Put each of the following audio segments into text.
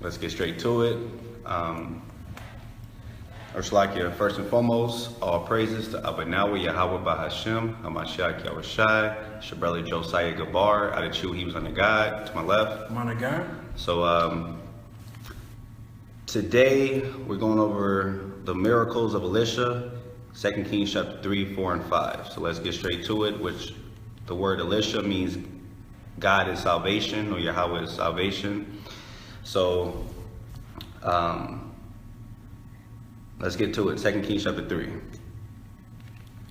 let's get straight to it. Ursulakia, first and foremost, all praises to Abanawa Yahweh Bahashem, Hamashiach Yahushai, Shabreli Josiah Gabar, out of T.H.U.G, he was on the God, to my left. I'm on the God. So today we're going over the miracles of Elisha, 2 Kings chapter 3, 4, and 5. So let's get straight to it, which the word Elisha means God is salvation, or Yahweh is salvation. So let's get to it. 2 Kings chapter 3.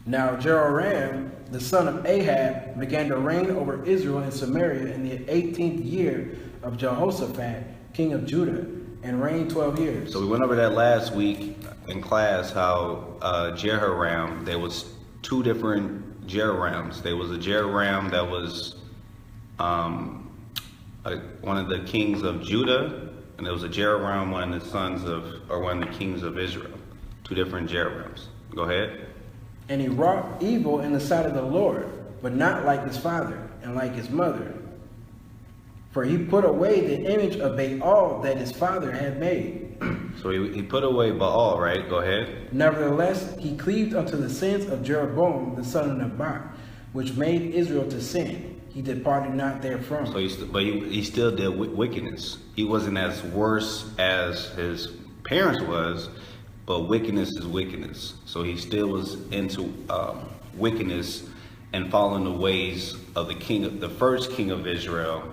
Now Jehoram, the son of Ahab, began to reign over Israel and Samaria in the 18th year of Jehoshaphat, king of Judah, and reigned 12 years. So we went over that last week in class, how Jehoram, there was two different Jerorams. There was a Jehoram that was one of the kings of Judah, and there was a Jehoram, one of the sons of, or one of the kings of Israel. Two different Jerorams. Go ahead. And he wrought evil in the sight of the Lord, but not like his father and like his mother. For he put away the image of Baal that his father had made. So he put away Baal, right? Go ahead. Nevertheless, he cleaved unto the sins of Jeroboam the son of Nebat, which made Israel to sin. He departed not therefrom. So he still did wickedness. He wasn't as worse as his parents was, but wickedness is wickedness. So he still was into wickedness and following the ways of the first king of Israel,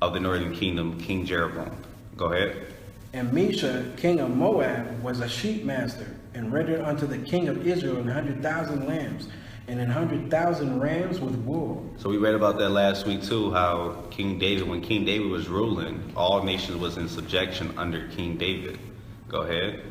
of the northern kingdom, King Jeroboam. Go ahead. And Mesha, king of Moab, was a sheep master, and rendered unto the king of Israel 100,000 lambs, and 100,000 rams with wool. So we read about that last week too, how King David, when King David was ruling, all nations was in subjection under King David. Go ahead.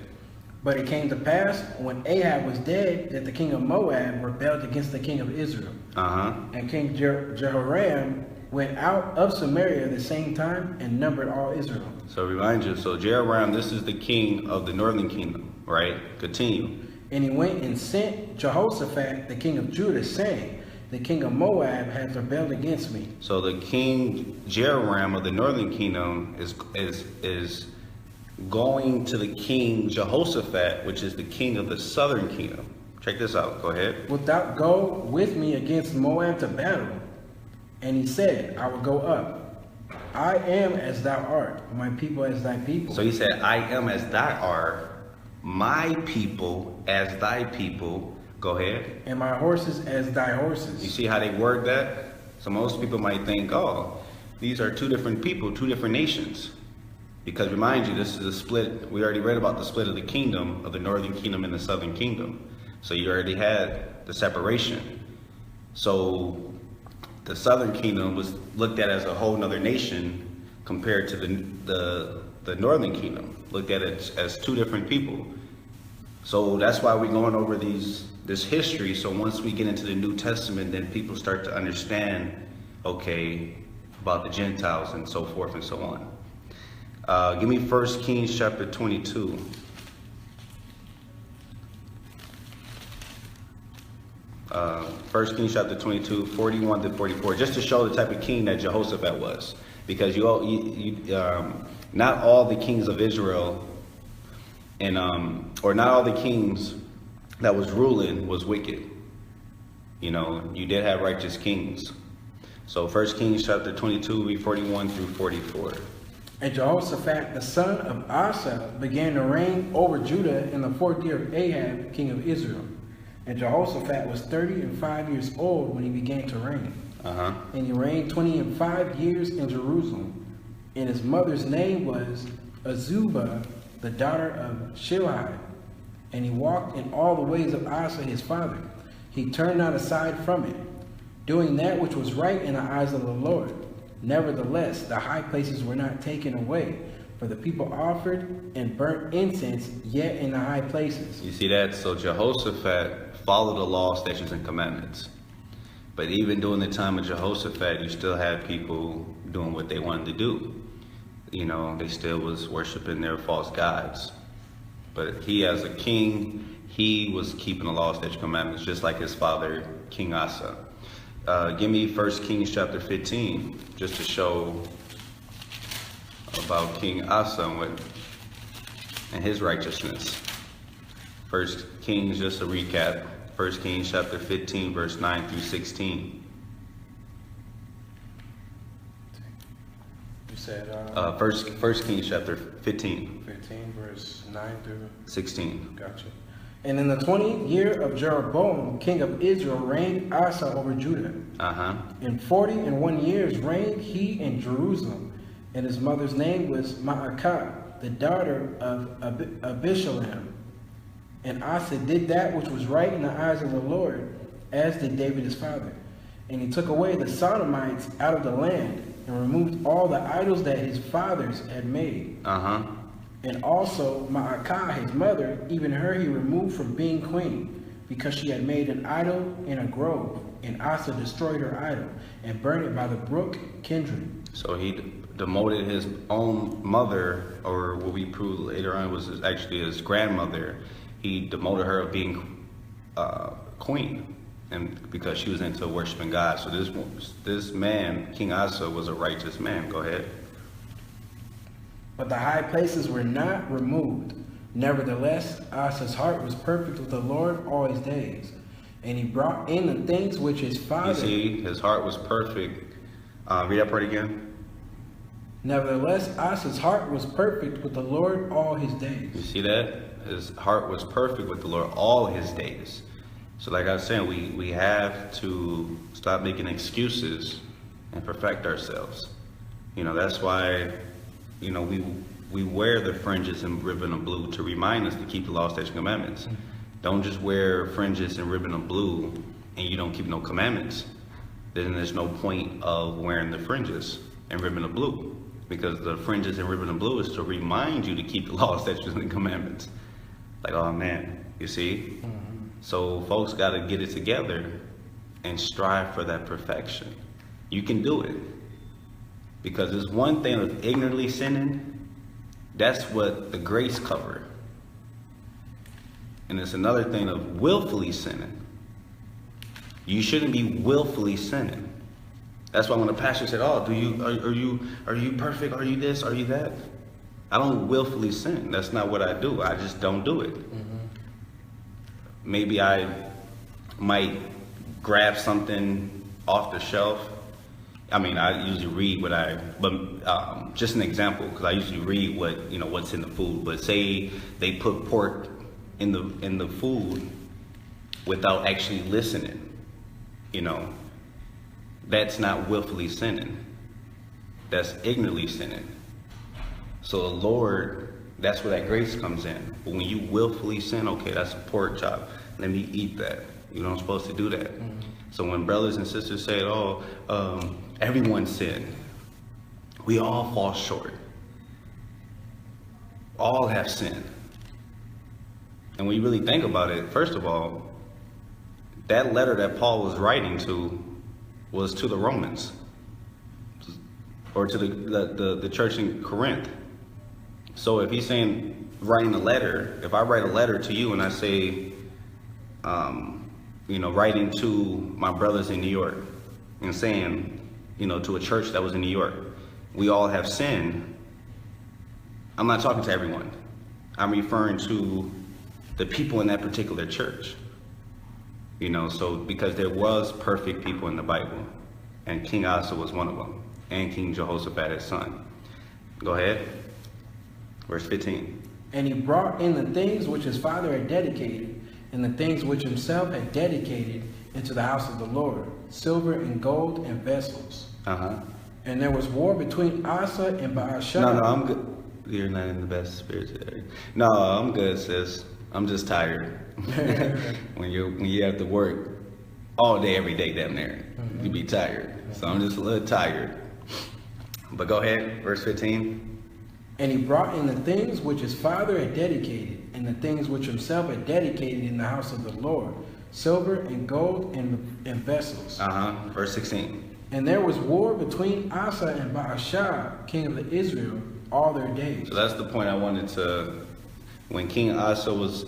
But it came to pass, when Ahab was dead, that the king of Moab rebelled against the king of Israel. And King Jehoram went out of Samaria at the same time and numbered all Israel. So remind you, so Jehoram, this is the king of the northern kingdom, right? Continue. And he went and sent Jehoshaphat, the king of Judah, saying, the king of Moab hath rebelled against me. So the king Jehoram of the northern kingdom is going to the king Jehoshaphat, which is the king of the southern kingdom. Check this out. Go ahead. Wilt thou go with me against Moab to battle? And he said, I will go up. I am as thou art, my people as thy people. So he said, I am as thou art, my people as thy people. Go ahead. And my horses as thy horses. You see how they word that? So most people might think, oh, these are two different people, two different nations. Because remind you, this is a split. We already read about the split of the kingdom, of the northern kingdom and the southern kingdom. So you already had the separation. So the southern kingdom was looked at as a whole nother nation compared to the northern kingdom, looked at it as two different people. So that's why we're going over this history. So once we get into the New Testament, then people start to understand, okay, about the Gentiles and so forth and so on. Give me 1 Kings chapter 22. First Kings chapter 22, 41 to 44, just to show the type of king that Jehoshaphat was. Because not all the kings of Israel and or not all the kings that was ruling was wicked. You know, you did have righteous kings. So 1 Kings chapter 22, 41 through 44. And Jehoshaphat, the son of Asa, began to reign over Judah in the 4th year of Ahab, king of Israel. And Jehoshaphat was 35 years old when he began to reign. And he reigned 25 years in Jerusalem. And his mother's name was Azubah, the daughter of Shilhi. And he walked in all the ways of Asa his father. He turned not aside from it, doing that which was right in the eyes of the Lord. Nevertheless, the high places were not taken away, for the people offered and burnt incense yet in the high places. You see that? So Jehoshaphat followed the law, statutes, and commandments. But even during the time of Jehoshaphat, you still had people doing what they wanted to do. You know, they still was worshiping their false gods. But he, as a king, he was keeping the law, statutes, and commandments, just like his father, King Asa. Give me 1 Kings chapter 15, just to show about King Asa and his righteousness. First Kings, just a recap. First Kings chapter 15, verse 9 through 16. You said First Kings chapter 15. 15, verse 9 through 16. Gotcha. And in the 20th year of Jeroboam, king of Israel, reigned Asa over Judah. In 41 years reigned he in Jerusalem, and his mother's name was Maacah, the daughter of Abishalom. And Asa did that which was right in the eyes of the Lord, as did David his father. And he took away the Sodomites out of the land, and removed all the idols that his fathers had made. And also Maacah his mother, even her he removed from being queen, because she had made an idol in a grove. And Asa destroyed her idol, and burned it by the brook Kindred. So he demoted his own mother, or what we proved later on was actually his grandmother. He demoted her of being queen, and because she was into worshiping God. So this man, King Asa, was a righteous man. Go ahead. But the high places were not removed. Nevertheless, Asa's heart was perfect with the Lord all his days. And he brought in the things which his father... You see, his heart was perfect. Read that part again. Nevertheless, Asa's heart was perfect with the Lord all his days. You see that? His heart was perfect with the Lord all his days. So like I was saying, we have to stop making excuses and perfect ourselves. You know, that's why... You know, we wear the fringes and ribbon of blue to remind us to keep the law, statutes, and commandments. Don't just wear fringes and ribbon of blue and you don't keep no commandments. Then there's no point of wearing the fringes and ribbon of blue, because the fringes and ribbon of blue is to remind you to keep the law, statutes, and commandments. Like, oh man, you see? So folks got to get it together and strive for that perfection. You can do it. Because there's one thing of ignorantly sinning, that's what the grace covered. And it's another thing of willfully sinning. You shouldn't be willfully sinning. That's why when the pastor said, "Oh, are you perfect? Are you this? Are you that?" I don't willfully sin. That's not what I do. I just don't do it. Maybe I might grab something off the shelf. I mean, I usually read but just an example, because I usually read what's in the food. But say they put pork in the food without actually listening, that's not willfully sinning. That's ignorantly sinning. So the Lord, that's where that grace comes in. But when you willfully sin, okay, that's a pork chop. Let me eat that. You're not supposed to do that. So when brothers and sisters say, everyone sinned, we all fall short. All have sinned. And when you really think about it, first of all, that letter that Paul was writing to was to the Romans, or to the church in Corinth. So if he's saying writing a letter, if I write a letter to you and I say, writing to my brothers in New York and saying, to a church that was in New York, we all have sinned. I'm not talking to everyone. I'm referring to the people in that particular church. So because there was perfect people in the Bible, and King Asa was one of them, and King Jehoshaphat his son. Go ahead. Verse 15. And he brought in the things which his father had dedicated, and the things which himself had dedicated into the house of the Lord, silver and gold and vessels. And there was war between Asa and Baasha. No, I'm good. You're not in the best spirits today. No, I'm good, sis. I'm just tired. when you have to work all day, every day down there, you be tired. So I'm just a little tired. But go ahead, verse 15. And he brought in the things which his father had dedicated, and the things which himself had dedicated in the house of the Lord, silver and gold and vessels. Verse 16. And there was war between Asa and Baasha, king of Israel, all their days. So that's the point I wanted to. When King Asa was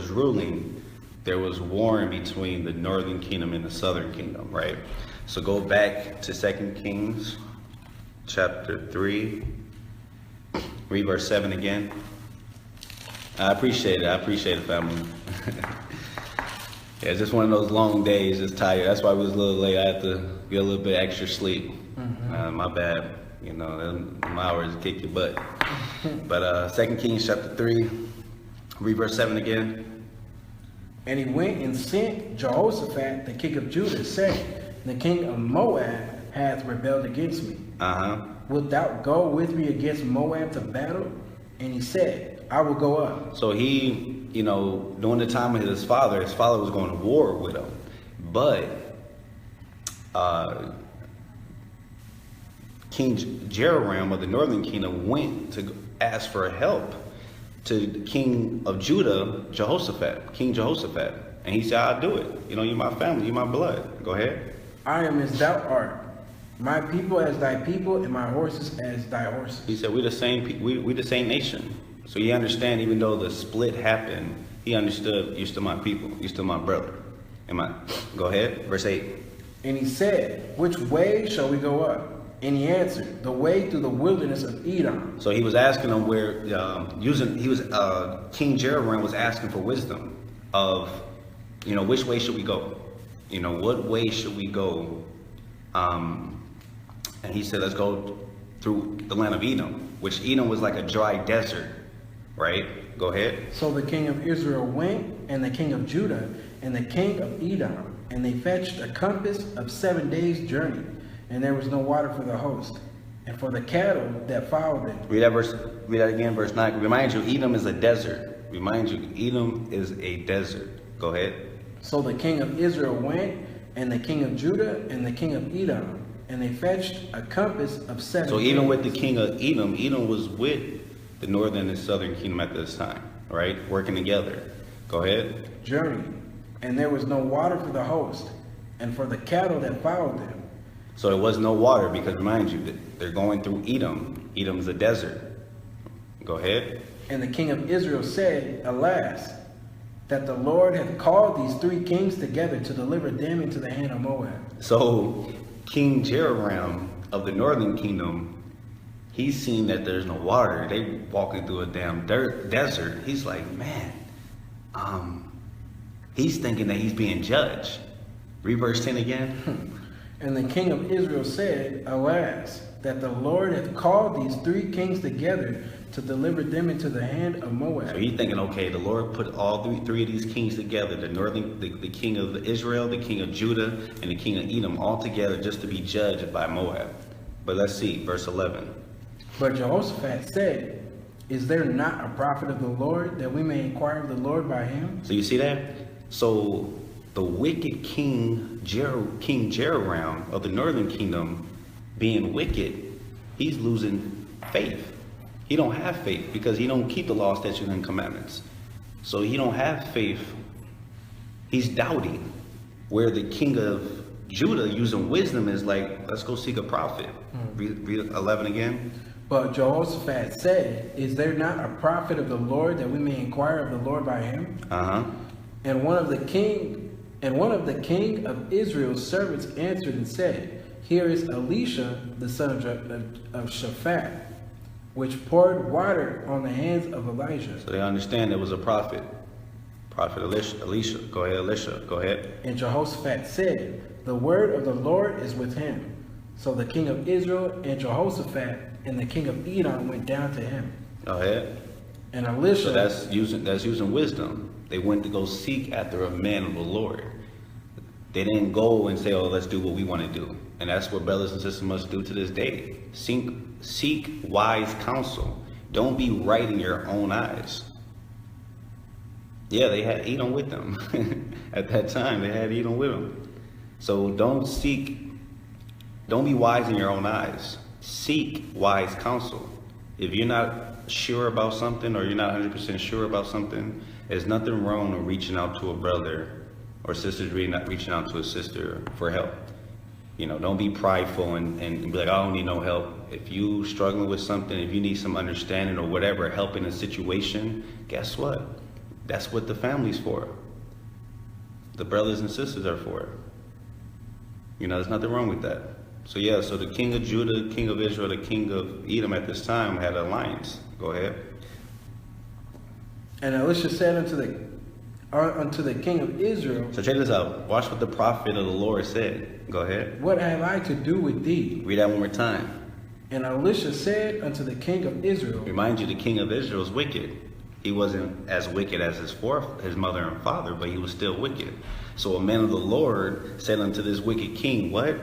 ruling, there was war between the northern kingdom and the southern kingdom, right? So go back to 2 Kings chapter 3. Read verse 7 again. I appreciate it, family. Yeah, it's just one of those long days, just tired. That's why we was a little late. I had to get a little bit extra sleep. My bad. You know, them hours kick your butt. But 2 Kings chapter 3, read verse 7 again. And he went and sent Jehoshaphat, the king of Judah, saying, the king of Moab hath rebelled against me. Wilt thou go with me against Moab to battle? And he said, I will go up. So he, you know, during the time of his father was going to war with him. But King Jehoram of the northern kingdom went to ask for help to the king of Judah, King Jehoshaphat. And he said, I'll do it. You know, you're my family, you're my blood. Go ahead. I am as thou art. My people as thy people, and my horses as thy horses. He said, we're the same. We the same nation. So you understand, even though the split happened, he understood, you're still my people. You're still my brother. Go ahead, verse 8. And he said, which way shall we go up? And he answered, the way through the wilderness of Edom. So he was asking them where, King Jehoram was asking for wisdom of, you know, which way should we go? You know, what way should we go? And he said, let's go through the land of Edom, which Edom was like a dry desert, right? Go ahead. So the king of Israel went, and the king of Judah, and the king of Edom, and they fetched a compass of 7 days' journey, and there was no water for the host, and for the cattle that followed them. Read that again, verse 9. Remind you, Edom is a desert. Edom is a desert. Go ahead. So the king of Israel went, and the king of Judah, and the king of Edom, and they fetched a compass of 7 days. So even with the king of Edom, Edom was with the northern and southern kingdom at this time, right? Working together. Go ahead. Journey, and there was no water for the host, and for the cattle that followed them. So there was no water because, remind you, they're going through Edom. Edom's a desert. Go ahead. And the king of Israel said, alas, that the Lord hath called these 3 kings together to deliver them into the hand of Moab. So King Jehoram of the northern kingdom, he's seen that there's no water. They walking through a damn desert. He's like, man, he's thinking that he's being judged. Read verse 10 again. And the king of Israel said, alas, that the Lord hath called these 3 kings together to deliver them into the hand of Moab. So he's thinking, okay, the Lord put all three of these kings together, the king of Israel, the king of Judah, and the king of Edom, all together just to be judged by Moab. But let's see, verse 11. But Jehoshaphat said, is there not a prophet of the Lord, that we may inquire of the Lord by him? So you see that? So the wicked King Jehoram of the northern kingdom, being wicked, he's losing faith. He don't have faith because he don't keep the law, statutes, and commandments. So he don't have faith. He's doubting. Where the king of Judah, using wisdom, is like, let's go seek a prophet. Read 11 again. But Jehoshaphat said, is there not a prophet of the Lord, that we may inquire of the Lord by him? And one of the king of Israel's servants answered and said, here is Elisha, the son of Shaphat, which poured water on the hands of Elijah. So they understand there was a prophet. Prophet Elisha. Go ahead, Elisha. Go ahead. And Jehoshaphat said, the word of the Lord is with him. So the king of Israel and Jehoshaphat and the king of Edom went down to him. Go ahead. And Elisha. So that's using wisdom. They went to go seek after a man of the Lord. They didn't go and say, oh, let's do what we want to do. And that's what brothers and sisters must do to this day. Seek wise counsel. Don't be right in your own eyes. Yeah, they had Edom with them. At that time, they had Edom with them. So don't be wise in your own eyes. Seek wise counsel. If you're not sure about something, or you're not 100% sure about something, there's nothing wrong with reaching out to a brother or sister's reaching out to a sister for help. You know, don't be prideful and be like, I don't need no help. If you struggling with something, if you need some understanding or whatever, help in a situation, guess what? That's what the family's for. The brothers and sisters are for. You know, there's nothing wrong with that. So yeah, so the king of Judah, king of Israel, the king of Edom at this time had an alliance. Go ahead. And Elisha said unto the king of Israel, So check this out. Watch what the prophet of the Lord said. Go ahead. what have I to do with thee? Read that one more time. And Elisha said unto the king of Israel, Remind you, the king of Israel is wicked. He wasn't as wicked as his mother and father, but he was still wicked. So a man of the Lord said unto this wicked king, what?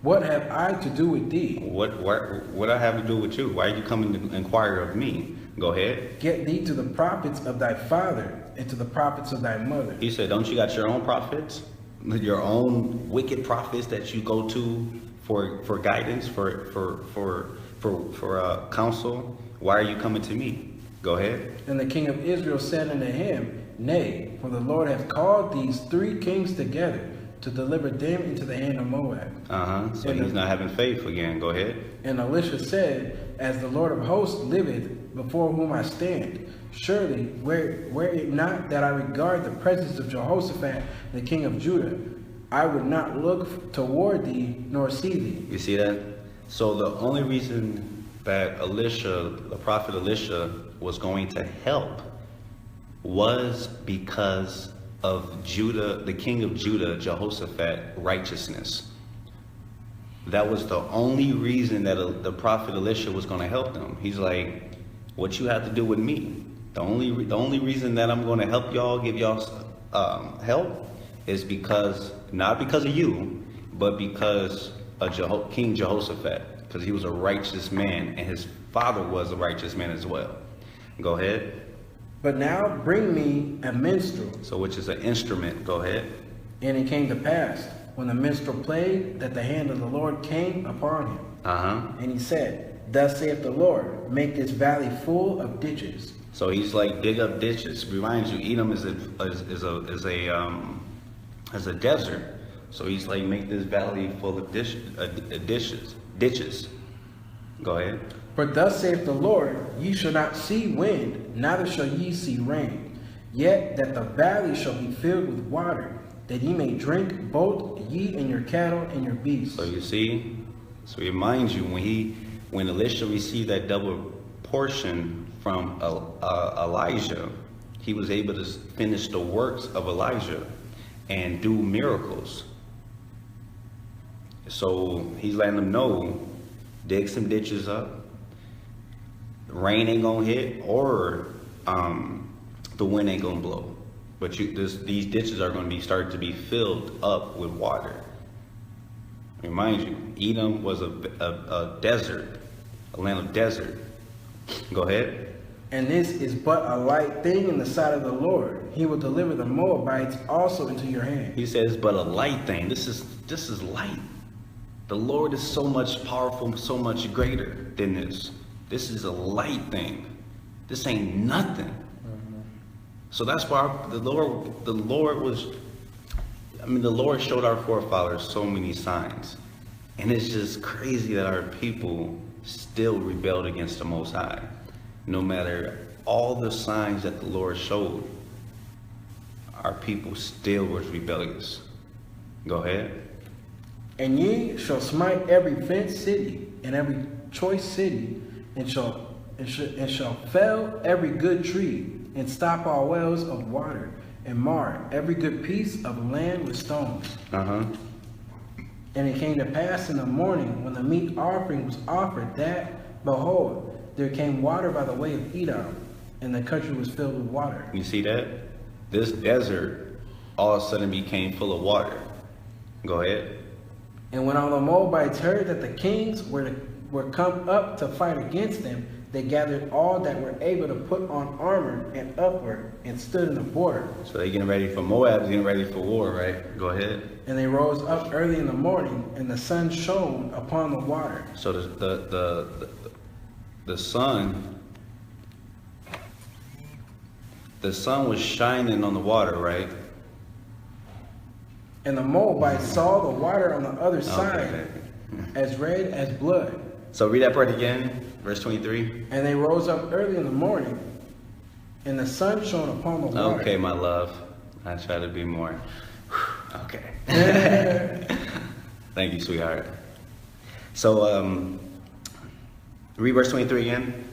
what have I to do with thee? What I have to do with you? Why are you coming to inquire of me? Go ahead. Get thee to the prophets of thy father and to the prophets of thy mother. He said, don't you got your own prophets? Your own wicked prophets that you go to for guidance, for counsel? Why are you coming to me? Go ahead. And the king of Israel said unto him, Nay, for the Lord hath called these 3 kings together to deliver them into the hand of Moab. So And he's not having faith again. Go ahead. And Elisha said, As the Lord of hosts liveth, before whom I stand, surely were it not that I regard the presence of Jehoshaphat, the king of Judah, I would not look toward thee nor see thee. You see that? So the only reason that Elisha, the prophet Elisha, was going to help was because of Judah, the king of Judah, Jehoshaphat, righteousness. That was the only reason that the prophet Elisha was going to help them. He's like, what you have to do with me? The only reason that I'm going to help y'all, give y'all help, is because, not because of you, but because of King Jehoshaphat, because he was a righteous man, and his father was a righteous man as well. Go ahead. But now bring me a minstrel. So which is an instrument. Go ahead. And it came to pass, when the minstrel played, that the hand of the Lord came upon him. And he said, Thus saith the Lord, make this valley full of ditches. So he's like, dig up ditches. Reminds you, Edom is a desert. So he's like, make this valley full of ditches. Go ahead. For thus saith the Lord, ye shall not see wind, neither shall ye see rain, yet that the valley shall be filled with water, that ye may drink, both ye and your cattle and your beasts. So you see, so he reminds you, when Elisha received that double portion from Elijah, he was able to finish the works of Elijah and do miracles. So he's letting them know, dig some ditches up. Rain ain't gonna hit, or the wind ain't gonna blow. But these ditches are gonna be started to be filled up with water. Remind you, Edom was a desert, a land of desert. Go ahead. And this is but a light thing in the sight of the Lord. He will deliver the Moabites also into your hand. He says, but a light thing. This is light. The Lord is so much powerful, so much greater than this. This is a light thing. This ain't nothing. So that's why the Lord showed our forefathers so many signs. And it's just crazy that our people still rebelled against the Most High. No matter all the signs that the Lord showed, our people still was rebellious. Go ahead. And ye shall smite every fenced city and every choice city, and shall fell every good tree, and stop all wells of water, and mar every good piece of land with stones. And it came to pass in the morning, when the meat offering was offered, that, behold, there came water by the way of Edom, and the country was filled with water. You see that? This desert all of a sudden became full of water. Go ahead. And when all the Moabites heard that the kings were come up to fight against them, they gathered all that were able to put on armor and upward, and stood in the border. So they're getting ready for Moab, getting ready for war, right? Go ahead. And they rose up early in the morning, and the sun shone upon the water. So the sun was shining on the water, right? And the Moabites saw the water on the other side, as red as blood. So read that part again, verse 23. And they rose up early in the morning, and the sun shone upon the water. Okay, my love. I try to be more. Okay. Thank you, sweetheart. So read verse 23 again.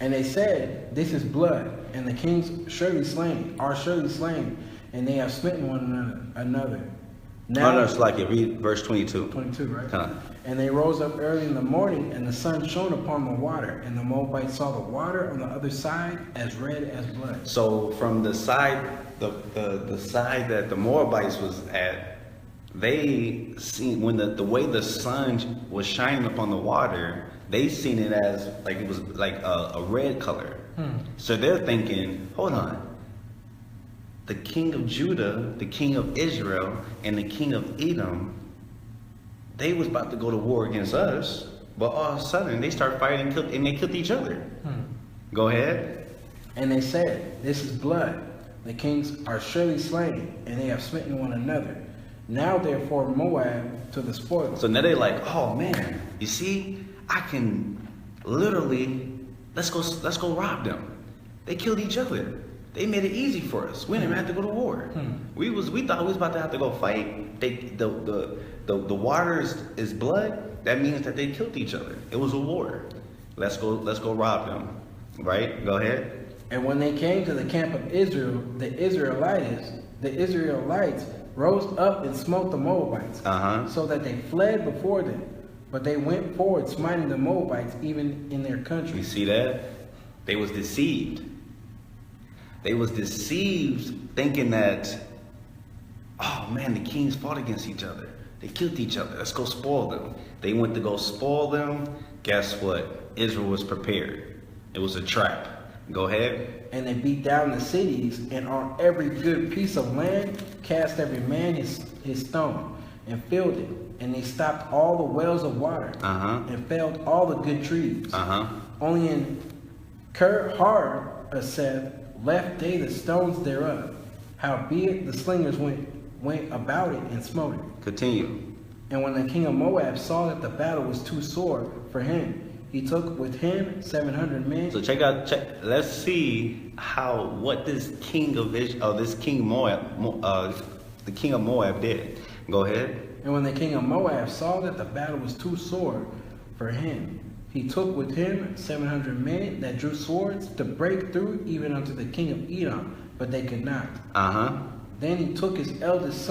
And they said, This is blood, and the kings surely slain, are surely slain, and they have smitten one another. Now, No, it's like it. Read verse 22. 22, right? Huh. And they rose up early in the morning, and the sun shone upon the water, and the Moabites saw the water on the other side as red as blood. So from the side, the side that the Moabites was at, they seen when the way the sun was shining upon the water, they seen it as like it was like a red color. So they're thinking, hold on. The king of Judah, the king of Israel, and the king of Edom, they was about to go to war against us, but all of a sudden they start fighting and they killed each other. Go ahead. And they said, This is blood. The kings are surely slain, and they have smitten one another. Now therefore Moab to the spoil. So now they're like, oh man, you see, I can literally let's go rob them. They killed each other. They made it easy for us. We didn't even have to go to war. We thought we was about to have to go fight. The water is blood. That means that they killed each other. It was a war. Let's go rob them. Right? Go ahead. And when they came to the camp of Israel, the Israelites rose up and smote the Moabites, so that they fled before them. But they went forward, smiting the Moabites even in their country. You see that? They was deceived. They was deceived thinking that, oh man, the kings fought against each other. They killed each other. Let's go spoil them. They went to go spoil them. Guess what? Israel was prepared. It was a trap. Go ahead. And they beat down the cities, and on every good piece of land cast every man his stone, and filled it. And they stopped all the wells of water, and felled all the good trees. Only in Kir-Hareseth left they the stones thereof. Howbeit the slingers went about it and smote it. Continue. And when the king of Moab saw that the battle was too sore for him, he took with him 700 men. So let's see what this king of Israel, the king of Moab did. Go ahead. And when the king of Moab saw that the battle was too sore for him, he took with him 700 men that drew swords to break through even unto the king of Edom, but they could not. Then he took his eldest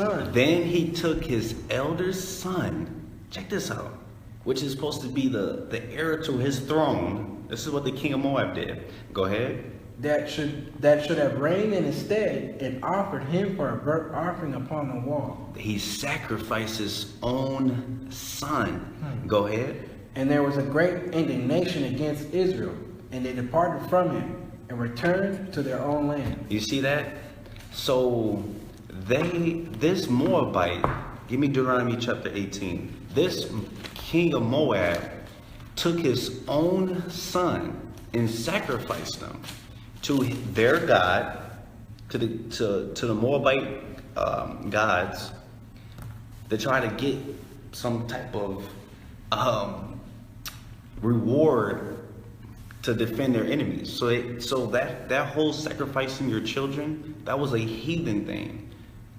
son. Check this out. Which is supposed to be the heir to his throne. This is what the king of Moab did. Go ahead. That should have reigned in his stead, and offered him for a burnt offering upon the wall. He sacrificed his own son. Go ahead. And there was a great indignation against Israel, and they departed from him and returned to their own land. You see that? So this Moabite, give me Deuteronomy chapter 18. This king of Moab took his own son and sacrificed him to their god, to the Moabite gods, to try to get some type of reward to defend their enemies. So that whole sacrificing your children, that was a heathen thing.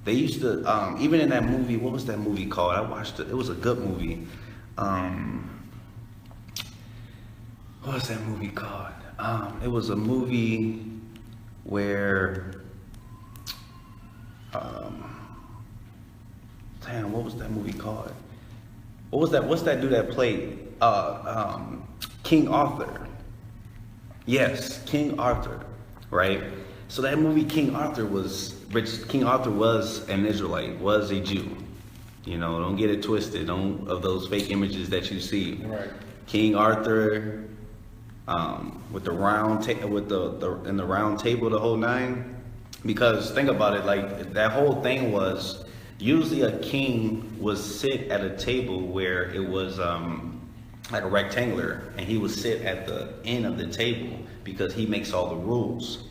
They used to even in that movie. What was that movie called? I watched it. It was a good movie. What was that movie called? It was a movie where what was that movie called? What's that dude that played King Arthur? Yes, King Arthur, right? So that movie King Arthur was an Israelite, was a Jew. You know, don't get it twisted of those fake images that you see. Right. King Arthur, with the round in the round table, the whole nine. Because think about it, like that whole thing was usually a king would sit at a table where it was like a rectangular, and he would sit at the end of the table because he makes all the rules.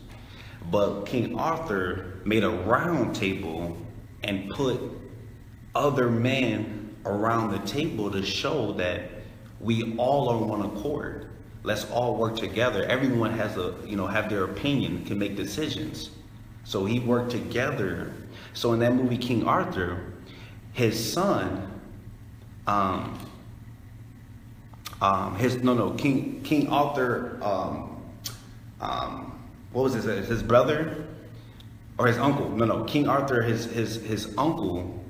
But King Arthur made a round table and put other men around the table to show that we all are on one accord. Let's all work together. Everyone has have their opinion, can make decisions. So he worked together. So in that movie King Arthur, his son King Arthur, what was his brother or his uncle? King Arthur, his uncle,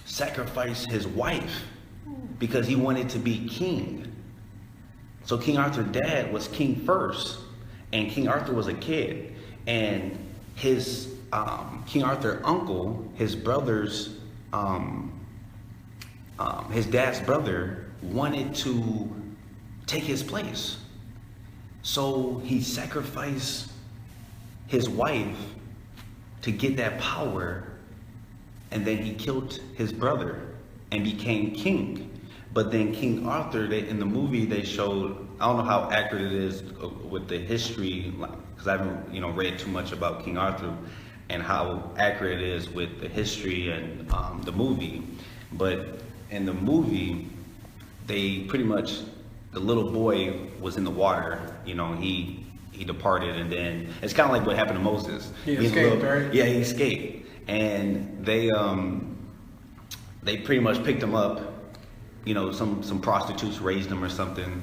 sacrificed his wife because he wanted to be king. So King Arthur's dad was king first, and King Arthur was a kid, and his King Arthur uncle, his brother's, his dad's brother wanted to take his place. So he sacrificed his wife to get that power, and then he killed his brother and became king. But then King Arthur, in the movie they showed, I don't know how accurate it is with the history, because I haven't read too much about King Arthur and how accurate it is with the history and the movie. But in the movie, they pretty much, the little boy was in the water, he departed, and then it's kind of like what happened to Moses. He escaped, right? Yeah, he escaped, and they pretty much picked him up. Some prostitutes raised him or something,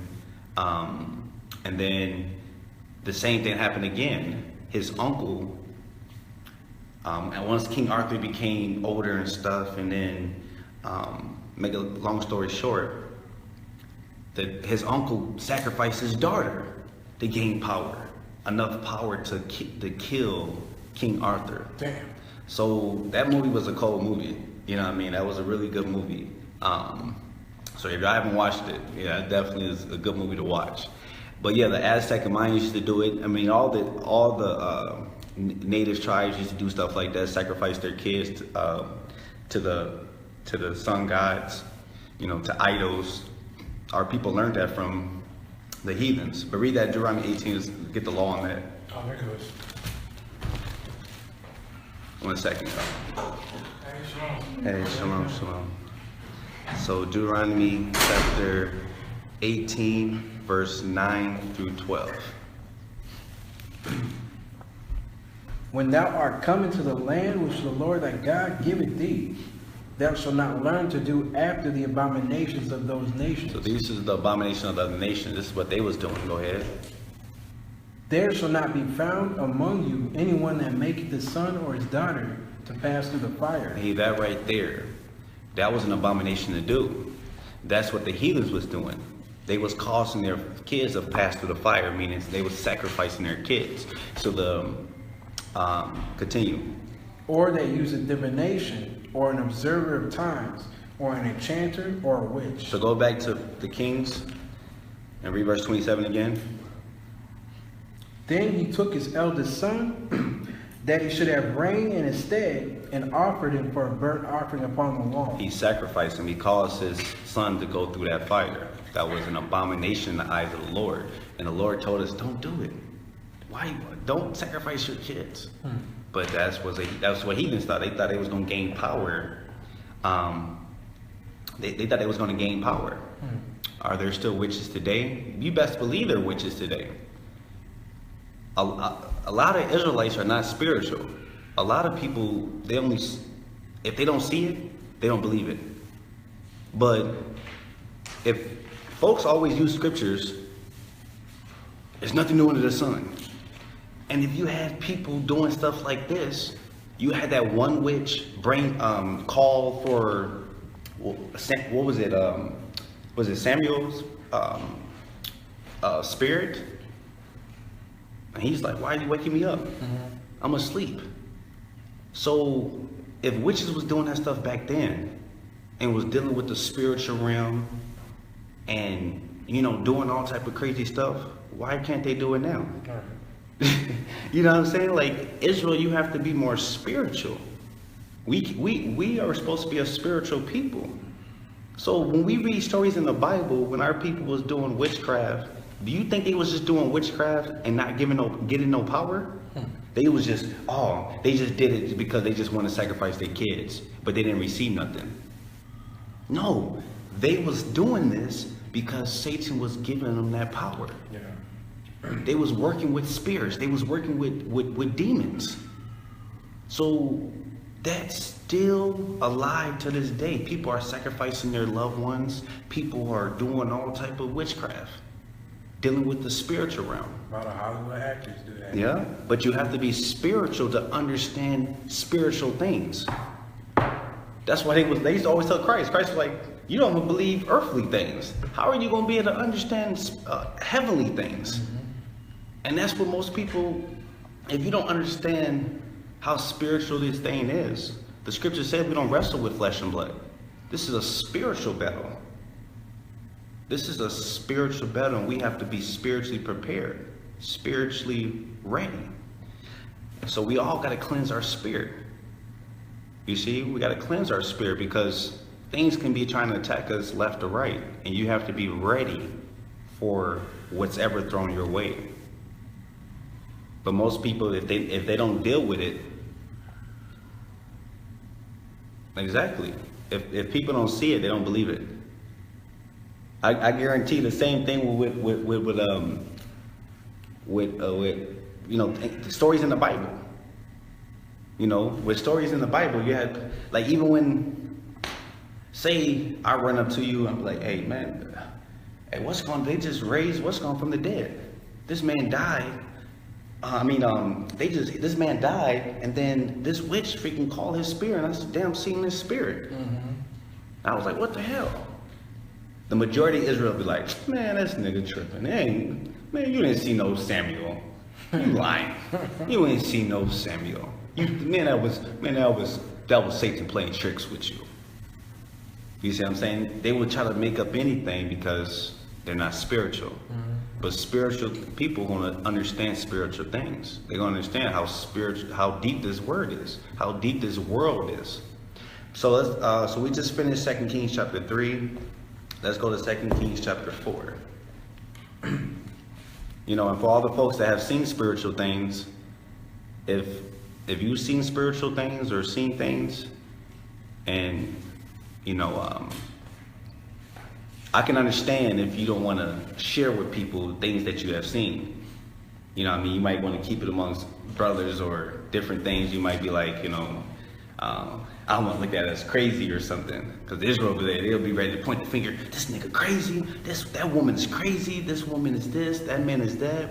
and then the same thing happened again. His uncle, and once King Arthur became older and stuff, and then make a long story short, that his uncle sacrificed his daughter to gain power, enough power to kill King Arthur. Damn. So that movie was a cold movie. That was a really good movie. So if y'all haven't watched it, yeah, it definitely is a good movie to watch. But yeah, the Aztec and Mayans used to do it. All the native tribes used to do stuff like that, sacrifice their kids to the sun gods, to idols. Our people learned that from the heathens. But read that Deuteronomy 18 to get the law on that. Oh, there it goes. 1 second, y'all. Hey, shalom. So Deuteronomy chapter 18, verse 9 through 12. When thou art come into the land which the Lord thy God giveth thee, thou shalt not learn to do after the abominations of those nations. So this is the abomination of the other nations. This is what they was doing. Go ahead. There shall not be found among you anyone that maketh his son or his daughter to pass through the fire. Hey, that right there, that was an abomination to do. That's what the heathens was doing. They was causing their kids to pass through the fire, meaning they was sacrificing their kids. So continue. Or that useth divination, or an observer of times, or an enchanter, or a witch. So go back to the Kings and read verse 27 again. Then he took his eldest son, that he should have reigned in his stead, and offered him for a burnt offering upon the wall. He sacrificed him. He caused his son to go through that fire. That was an abomination in the eyes of the Lord. And the Lord told us, don't do it. Why? Don't sacrifice your kids. But that's what heathens thought. They thought they was going to gain power. They thought they was going to gain power. Are there still witches today? You best believe there are witches today. A lot of Israelites are not spiritual. A lot of people, if they don't see it, they don't believe it. But if folks always use scriptures, there's nothing new under the sun. And if you had people doing stuff like this, you had that one witch call for, what was it? Was it Samuel's spirit? And he's like, why are you waking me up? I'm asleep. So if witches was doing that stuff back then and was dealing with the spiritual realm and, doing all type of crazy stuff, why can't they do it now? You know what I'm saying? Like Israel, you have to be more spiritual. We are supposed to be a spiritual people. So when we read stories in the Bible, when our people was doing witchcraft, do you think they was just doing witchcraft and not getting no power? They was just, they just did it because they just want to sacrifice their kids, but they didn't receive nothing. No, they was doing this because Satan was giving them that power. Yeah. They was working with spirits. They was working with demons. So that's still alive to this day. People are sacrificing their loved ones. People are doing all type of witchcraft, dealing with the spiritual realm. A lot of Hollywood actors do that. Yeah, but you have to be spiritual to understand spiritual things. That's why they used to always tell Christ. Christ was like, you don't even believe earthly things. How are you going to be able to understand heavenly things? Mm-hmm. And that's what most people, if you don't understand how spiritual this thing is, the scripture says we don't wrestle with flesh and blood. This is a spiritual battle. This is a spiritual battle, and we have to be spiritually prepared, spiritually ready. So we all got to cleanse our spirit. You see, we got to cleanse our spirit because things can be trying to attack us left or right, and you have to be ready for what's ever thrown your way. But most people, if they don't deal with it, exactly. If people don't see it, they don't believe it. I guarantee the same thing with you know, stories in the Bible. You know, with stories in the Bible, you had, like, even when, say I run up to you, I'm like, hey man, hey, they just raised what's gone from the dead. This man died. This man died, and then this witch freaking called his spirit, and I said, damn, seen this spirit. Mm-hmm. I was like, what the hell? The majority of Israel be like, man, this nigga tripping. Man, you didn't see no Samuel. You lying. You ain't see no Samuel. That was Satan playing tricks with you. You see what I'm saying? They would try to make up anything because they're not spiritual. Mm-hmm. But spiritual people are going to understand spiritual things. They're going to understand how deep this word is, how deep this world is. So so we just finished 2 Kings chapter 3. Let's go to 2 Kings chapter 4. You know, and for all the folks that have seen spiritual things, if you've seen spiritual things or seen things, and you know, I can understand if you don't want to share with people things that you have seen. You know what I mean? You might want to keep it amongst brothers or different things. You might be like, you know, I don't want to look at it as crazy or something. Because Israel over there, they'll be ready to point the finger. This nigga crazy. That woman is crazy. This woman is this. That man is that.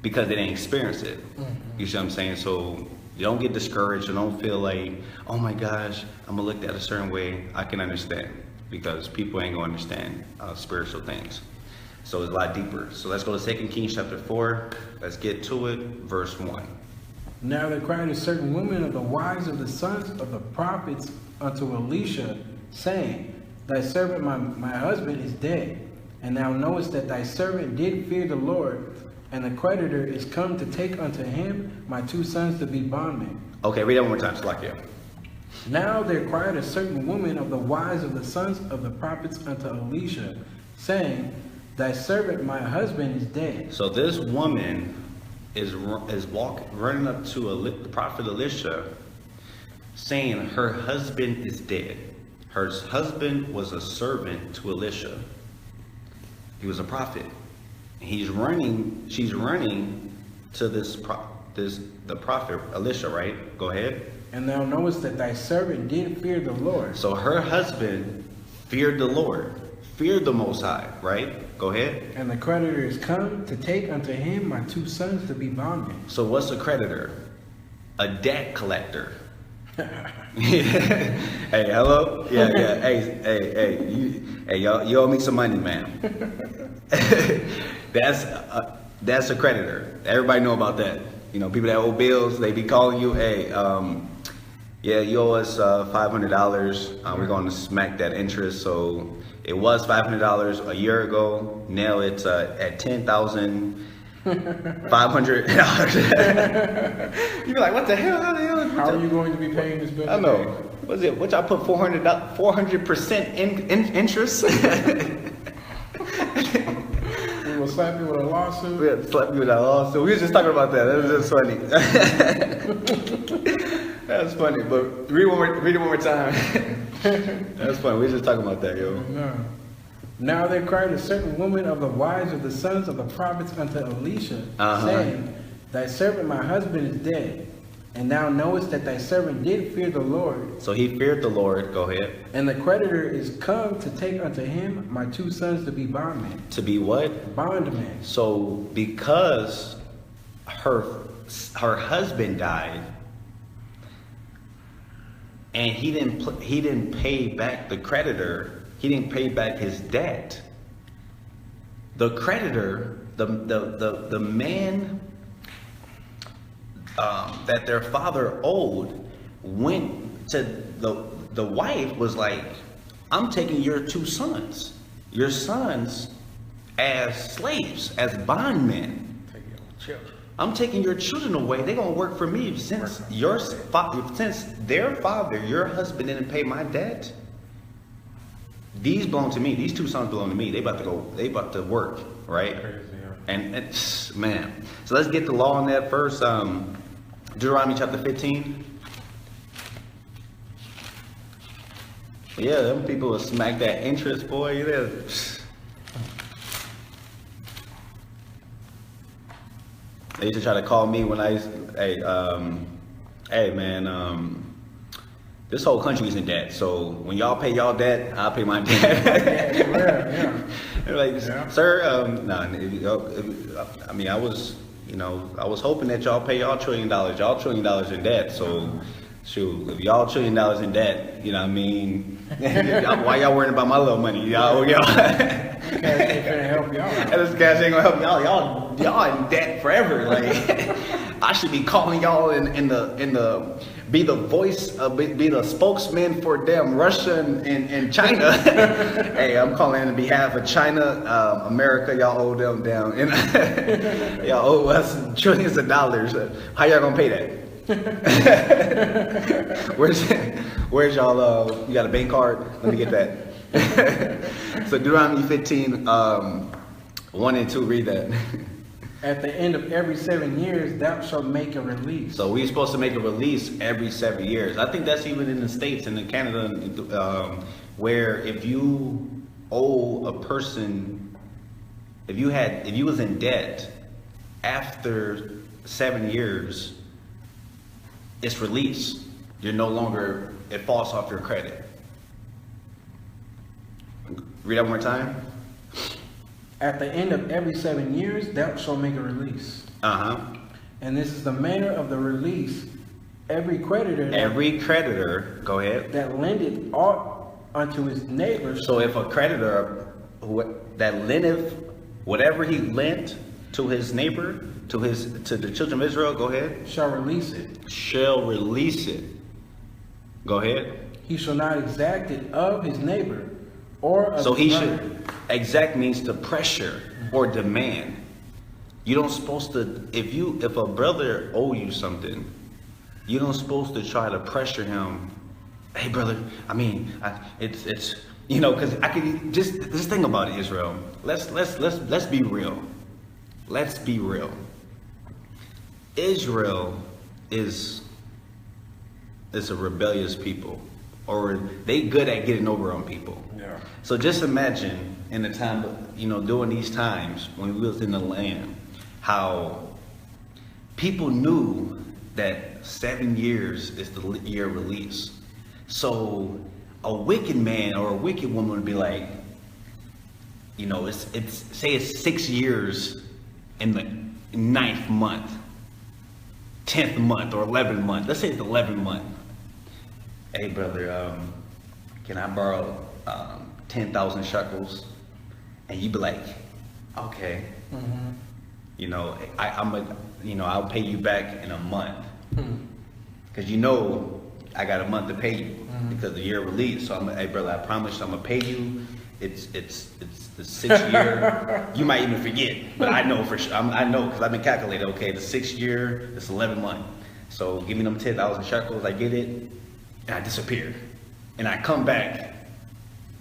Because they didn't experience it. Mm-hmm. You see what I'm saying? So you don't get discouraged. You don't feel like, oh my gosh, I'm going to look at it a certain way. I can understand. Because people ain't going to understand spiritual things. So it's a lot deeper. So let's go to 2 Kings chapter 4. Let's get to it. Verse 1. Now there cried a certain woman of the wives of the sons of the prophets unto Elisha, saying, Thy servant my husband is dead, and thou knowest that thy servant did fear the Lord, and the creditor is come to take unto him my 2 sons to be bondmen. Okay, read that one more time, Slakia. Now there cried a certain woman of the wives of the sons of the prophets unto Elisha, saying, Thy servant my husband is dead. So this woman is running up to the prophet Elisha, saying her husband is dead. Her husband was a servant to Elisha. He was a prophet. She's running to the prophet Elisha, right? Go ahead. And thou knowest that thy servant did fear the Lord. So her husband feared the Lord, feared the Most High, right? Go ahead. And the creditor is come to take unto him my 2 sons to be bondmen. So what's a creditor? A debt collector. Hey, hello? Yeah. Hey, you owe me some money, man. That's a creditor. Everybody know about that. You know, people that owe bills, they be calling you, hey, yeah, you owe us $500. We're going to smack that interest. So it was $500 a year ago. Now it's at $10,500. You be like, what the hell? How are you going to be paying this bill? I know. What's it? What y'all put 400% interest? We will slap you with a lawsuit. We'll slap you with a lawsuit. We were just talking about that. That was just funny. That's funny. But read it one more time. That's funny. We were just talking about that, yo. No. Now there cried a certain woman of the wives of the sons of the prophets unto Elisha, saying, Thy servant my husband is dead, And thou knowest that thy servant did fear the Lord, So he feared the Lord. Go ahead. and the creditor is come to take unto him my 2 sons to be bondmen. To be what? Bondmen. So because her husband died, and he didn't pay back the creditor, he didn't pay back his debt. The creditor, the man that their father owed, went to the wife, was like, I'm taking your 2 sons, your sons, as slaves, as bondmen. Take your children. I'm taking your children away. They're gonna work for me since their father, your husband, didn't pay my debt. These belong to me. These 2 sons belong to me. They about to work, right? Crazy, yeah. And man, so let's get the law on that first. Deuteronomy chapter 15. Yeah, them people will smack that interest, boy. They used to try to call me when I, hey man, this whole country is in debt. So when y'all pay y'all debt, I'll pay my debt. Yeah. They're like, Yeah. sir, I mean, I was hoping that y'all pay y'all $1 trillion. Y'all $1 trillion in debt. So, shoot, if y'all $1 trillion in debt, you know what I mean? Why y'all worrying about my little money? Y'all. Cash ain't gonna help y'all. This cash ain't gonna help y'all in debt forever. Like, I should be calling y'all in the be the voice, be the spokesman for damn Russia and China. Hey, I'm calling on behalf of China, America. Y'all owe them down, and y'all owe us trillions of dollars. How y'all gonna pay that? Where's y'all? You got a bank card? Let me get that. So Deuteronomy 15, 1 and 2, read that. At the end of every 7 years, thou shalt make a release. So we're supposed to make a release every 7 years. I think that's even in the States and in Canada, where if you owe a person, if you was in debt after 7 years, it's released. You're no longer, it falls off your credit. Read that one more time. At the end of every 7 years, thou shalt make a release. And this is the manner of the release. Every creditor, go ahead, that lendeth aught unto his neighbor. So if a creditor that lendeth whatever he lent to his neighbor, to the children of Israel, go ahead, shall release it. Go ahead. He shall not exact it of his neighbor or of so his he brother. should exact means to pressure or demand. You don't supposed to, if a brother owe you something, you don't supposed to try to pressure him. Hey brother, I mean, it's because I can just think about it, Israel. Let's be real. Let's be real. Israel is a rebellious people, or they good at getting over on people. Yeah. So just imagine in the time, during these times when we was in the land, how people knew that 7 years is the year of release. So a wicked man or a wicked woman would be like, it's 6 years in the 9th month, 10th month, or 11th month. Let's say it's the 11th month. Hey brother, can I borrow 10,000 shekels? And you'd be like, okay. Mm-hmm. I'll pay you back in a month. Because I got a month to pay you because the year release. So hey brother, I promise I'm gonna pay you. It's the 6th year. You might even forget, but I know for sure. I know because I've been calculating. Okay, the 6th year, it's 11 month. So give me them 10,000 shekels. I get it, and I disappear, and I come back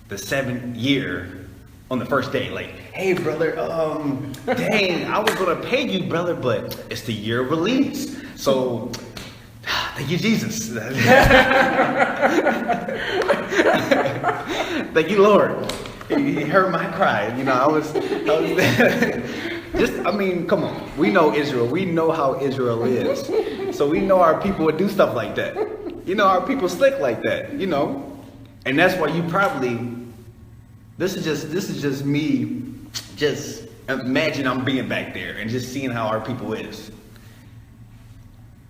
the 7th year on the first day. Like, hey brother, dang, I was gonna pay you, brother, but it's the year of release. So thank you, Jesus. Thank you, Lord. He heard my cry. I was I mean, come on. We know Israel. We know how Israel is. So we know our people would do stuff like that. You know, our people slick like that, you know. And that's why you probably, this is just me, just imagine I'm being back there and just seeing how our people is.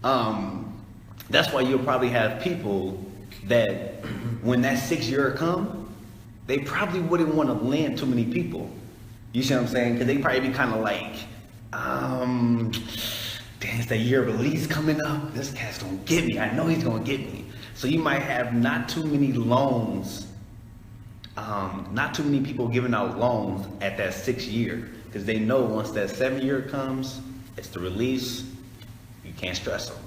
That's why you'll probably have people that when that 6th year come, they probably wouldn't want to land too many people. You see what I'm saying? Because they probably be kind of like, dang, it's the year of release coming up. This cat's gonna get me. I know he's gonna get me. So you might have not too many loans, not too many people giving out loans at that 6th year, because they know once that 7th year comes, it's the release. You can't stress them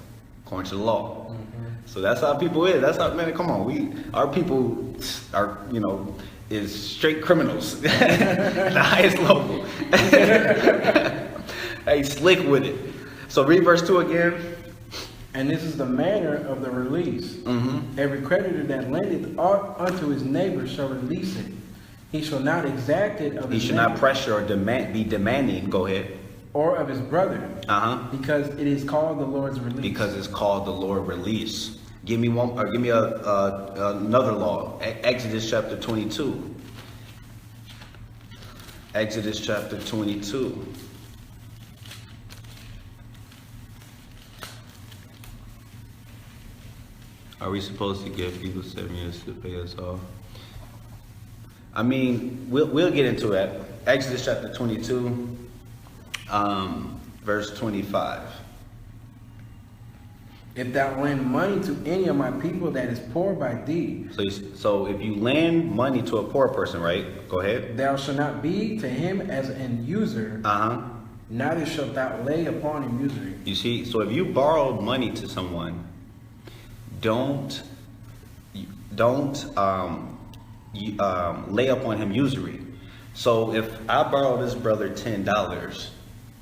according to the law. Mm-hmm. So that's how people is. That's how, man, come on. Our people are, you know, is straight criminals. The highest level. Hey, slick with it. So read verse 2 again. And this is the manner of the release. Mm-hmm. Every creditor that lendeth aught unto his neighbor shall release it. He shall not exact it of his neighbor. He should not pressure or be demanding. Go ahead. Or of his brother. Because it is called the Lord's release. Because it's called the Lord release. Give me one, or give me another law. Exodus chapter 22. Exodus chapter 22. Are we supposed to give people 7 years to pay us off? I mean, we'll get into that. Exodus chapter 22, verse 25. If thou lend money to any of my people that is poor by thee. So if you lend money to a poor person, right? Go ahead. Thou shalt not be to him as an usurer. Neither shalt thou lay upon him usury. You see, so if you borrow money to someone, don't lay upon him usury. So if I borrow this brother $10,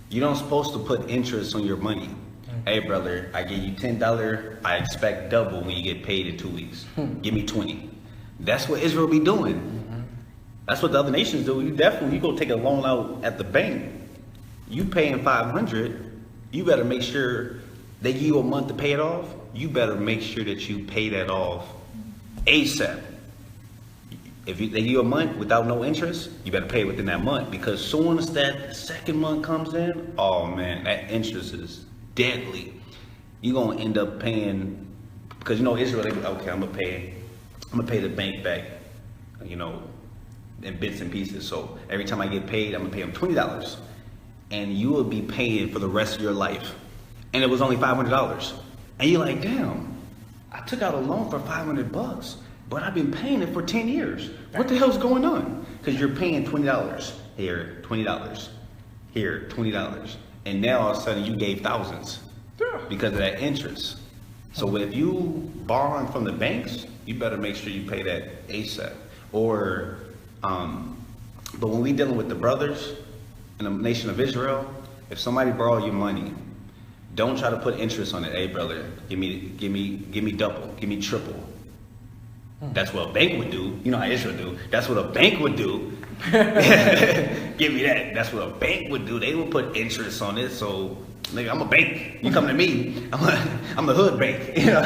you don't supposed to put interest on your money. Hey brother, I give you $10. I expect double when you get paid in 2 weeks. Give me 20. That's what Israel be doing. That's what the other nations do. You go take a loan out at the bank. You paying 500. You better make sure they give you a month to pay it off. You better make sure that you pay that off ASAP. If they give you a month without no interest, you better pay within that month, because soon as that second month comes in, oh man, that interest is deadly. You're gonna end up paying, because you know Israel, okay, I'm gonna pay the bank back, you know, in bits and pieces. So every time I get paid, I'm gonna pay them $20, and you will be paying for the rest of your life. And it was only $500, and you're like, damn, I took out a loan for $500, but I've been paying it for 10 years. What the hell's going on? Because you're paying $20 here, $20 here, $20. And now all of a sudden you gave thousands because of that interest. So if you borrowing from the banks, you better make sure you pay that ASAP. Or, but when we dealing with the brothers in the nation of Israel, if somebody borrow your money, don't try to put interest on it. Hey brother, give me double, give me triple. That's what a bank would do. You know how Israel do. That's what a bank would do. Give me that. That's what a bank would do. They would put interest on it. So, nigga, I'm a bank. You come to me. I'm a hood bank. You know?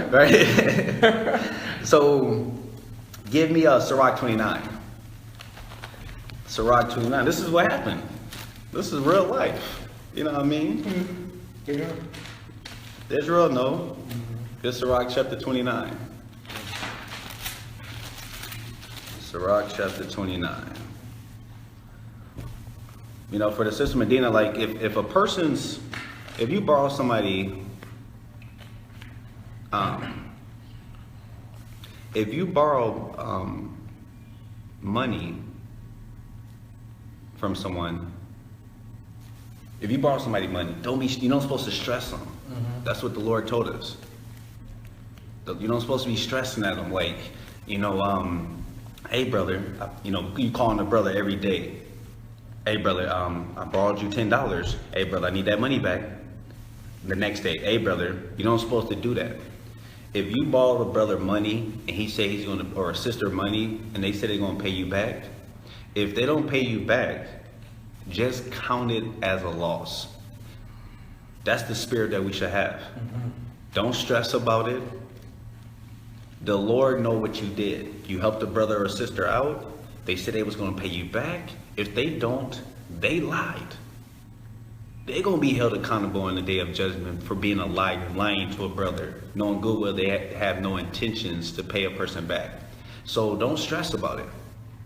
Right? So, give me Sirach 29. Sirach 29. This is what happened. This is real life. You know what I mean? Yeah. Israel, no. This Sirach chapter 29. Sirach chapter 29. You know, for the sister Medina, like if you borrow somebody, if you borrow money from someone, if you borrow somebody money, you're not supposed to stress them. That's what the Lord told us. You're not supposed to be stressing at them, like, you know, hey brother, you know, you calling a brother every day. Hey brother, I borrowed you $10. Hey brother, I need that money back. The next day, hey brother, you're not supposed to do that. If you borrow a brother money and he say he's gonna, or a sister money, and they say they're gonna pay you back, if they don't pay you back, just count it as a loss. That's the spirit that we should have. Don't stress about it. The Lord know what you did. You helped a brother or sister out. They said they was going to pay you back. If they don't, they lied. They're going to be held accountable in the day of judgment for being a liar, lying to a brother, knowing good well they have no intentions to pay a person back. So don't stress about it.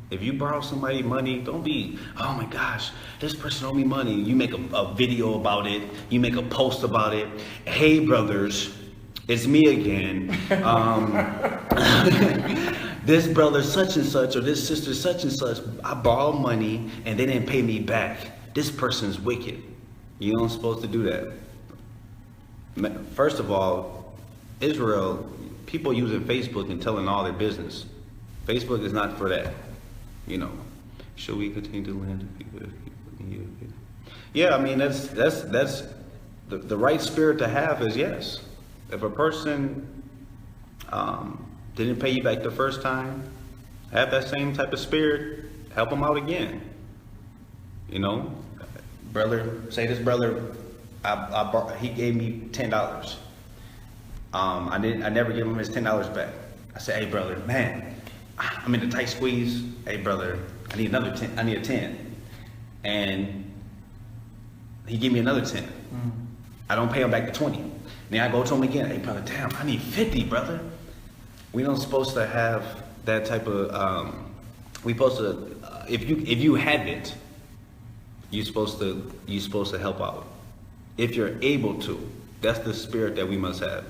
If you borrow somebody money, don't be, oh my gosh, this person owed me money. You make a video about it. You make a post about it. Hey, brothers, it's me again. This brother such and such or this sister such and such, I borrowed money and they didn't pay me back. This person's wicked. You aren't supposed to do that. First of all, Israel, people using Facebook and telling all their business. Facebook is not for that. You know, should we continue to land? Yeah, I mean that's the right spirit to have is yes. If a person didn't pay you back the first time, have that same type of spirit. Help them out again. You know, brother. Say this brother, he gave me $10. I never give him his $10 back. I said, hey brother, man, I'm in a tight squeeze. Hey brother, I need another 10. I need a 10. And he gave me another 10. I don't pay him back the 20. Then I go to him again. Hey brother, damn, I need 50, brother. We don't supposed to have that type of. We supposed to. If you have it, you're supposed to help out. If you're able to, that's the spirit that we must have.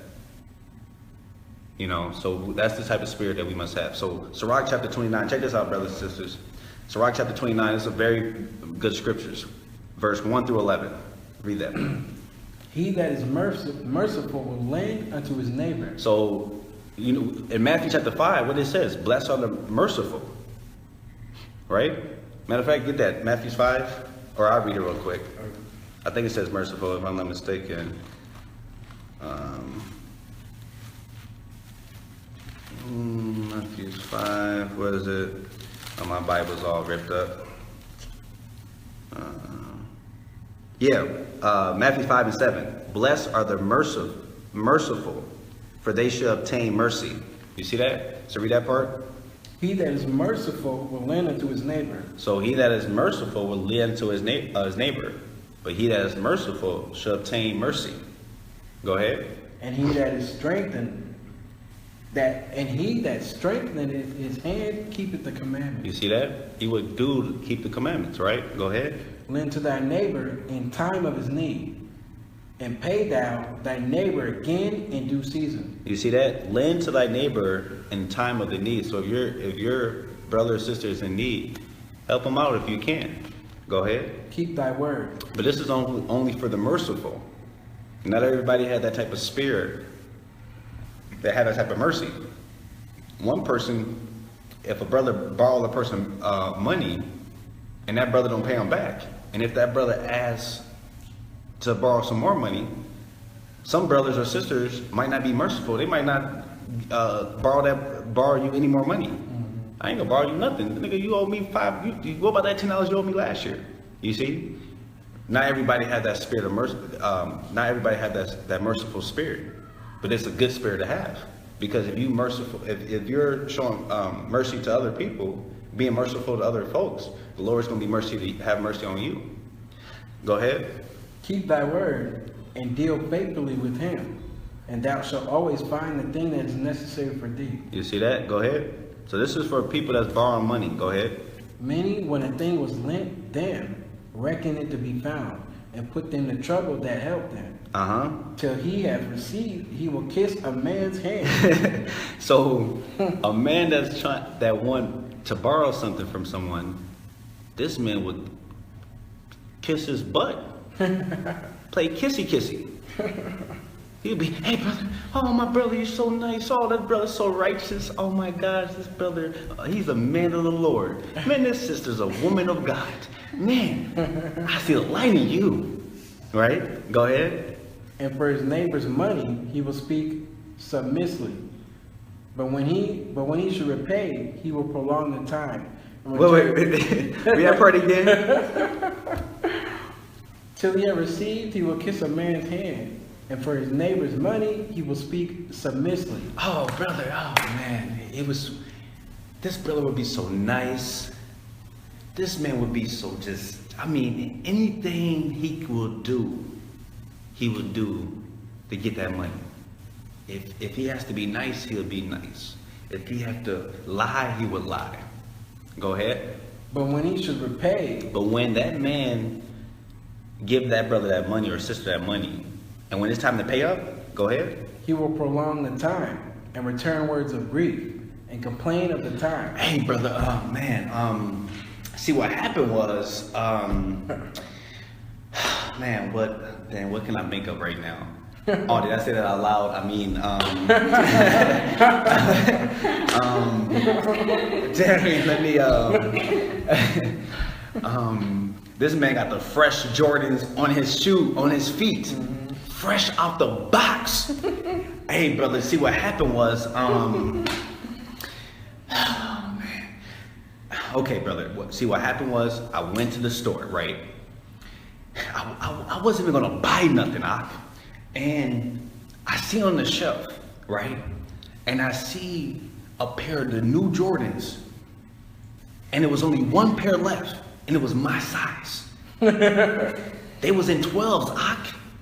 You know, so that's the type of spirit that we must have. So Sirach chapter 29, check this out, brothers and sisters. Sirach chapter 29 is a very good scriptures. Verse 1 through 11. Read that. He that is merciful will lend unto his neighbor. So, you know, in Matthew chapter 5, what it says, blessed are the merciful. Right? Matter of fact, get that. Matthew 5, or I'll read it real quick. I think it says merciful, if I'm not mistaken. Matthew 5, what is it? Oh, my Bible's all ripped up. Matthew 5 and 7. Blessed are the merciful, for they shall obtain mercy. You see that? So read that part. He that is merciful will lend unto his neighbor. So he that is merciful will lend to his neighbor. But he that is merciful shall obtain mercy. Go ahead. And he that is strengthened, he that strengtheneth his hand keepeth the commandments. You see that? He would do to keep the commandments, right? Go ahead. Lend to thy neighbor in time of his need, and pay thou thy neighbor again in due season. You see that? Lend to thy neighbor in time of the need. So if your brother or sister is in need, help them out if you can. Go ahead. Keep thy word. But this is only for the merciful. Not everybody had that type of spirit. That had that type of mercy. One person, if a brother borrowed a person money, and that brother don't pay him back, and if that brother asks to borrow some more money, some brothers or sisters might not be merciful. They might not borrow you any more money. I ain't gonna borrow you nothing, nigga. You owe me $5. You go about that $10 you owed me last year. You see, not everybody had that spirit of mercy. Not everybody had that merciful spirit. But it's a good spirit to have, because if you're showing mercy to other people, being merciful to other folks, the Lord's going to be have mercy on you. Go ahead. Keep thy word and deal faithfully with him, and thou shalt always find the thing that is necessary for thee. You see that? Go ahead. So this is for people that's borrowing money. Go ahead. Many, when a thing was lent them, reckon it to be found, and put them to trouble that helped them. Till he hath received, he will kiss a man's hand. So a man that want to borrow something from someone, this man would kiss his butt. Play kissy. He'd be, hey brother, oh my brother, you're so nice. Oh, that brother's so righteous. Oh my gosh, this brother, he's a man of the Lord. Man, this sister's a woman of God. Man, I see the light in you. Right? Go ahead. And for his neighbor's money, he will speak submissively. But when he should repay, he will prolong the time. Wait. We have part again? Till he have received, he will kiss a man's hand, and for his neighbor's money, he will speak submissively. Oh, brother. Oh, man. This brother would be so nice. This man would be so just, anything he would do to get that money. If he has to be nice, he'll be nice. If he has to lie, he would lie. Go ahead. But when he should repay, But when that man give that brother that money or sister that money, and when it's time to pay up, go ahead. he will prolong the time and return words of grief and complain of the time. Hey, brother. See what happened was, man, what can I make of right now? Oh, did I say that out loud? This man got the fresh Jordans on his feet, fresh out the box. Hey, brother, see what happened was, okay, brother, see what happened was, I went to the store, right? I wasn't even gonna buy nothing, and I see on the shelf, right? And I see a pair of the new Jordans, and there was only one pair left, and it was my size. They was in 12s,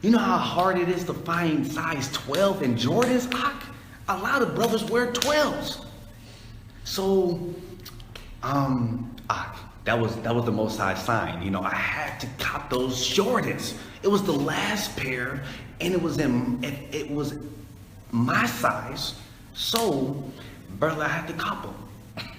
You know how hard it is to find size 12 in Jordans, A lot of brothers wear 12s. So, that was the most I signed. I had to cop those Jordans. It was the last pair, and it was my size. So, brother, I had to cop them.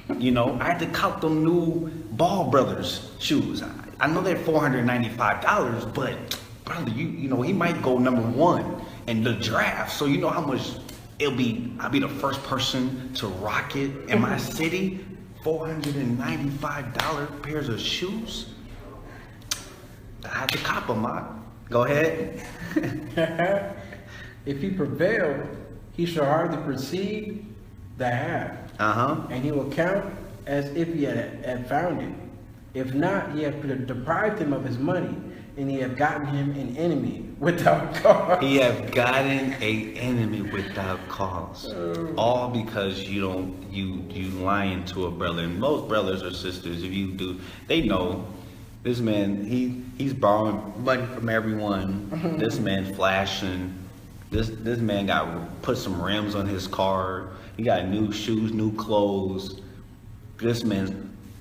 I had to cop them new Ball Brothers shoes. I know they're $495, but brother, he might go number one in the draft. So you know how much I'll be the first person to rock it in my city. $495 pairs of shoes. I had to cop them, Go ahead. If he prevail, he shall hardly perceive the half. And he will count as if he had found it. If not, he hath deprived him of his money, and he hath gotten him an enemy without cause. He have gotten an enemy without cause. All because you lying to a brother. And most brothers or sisters, if you do, they know this man, he's borrowing money from everyone. This man flashing. This man put some rims on his car. He got new shoes, new clothes. This man's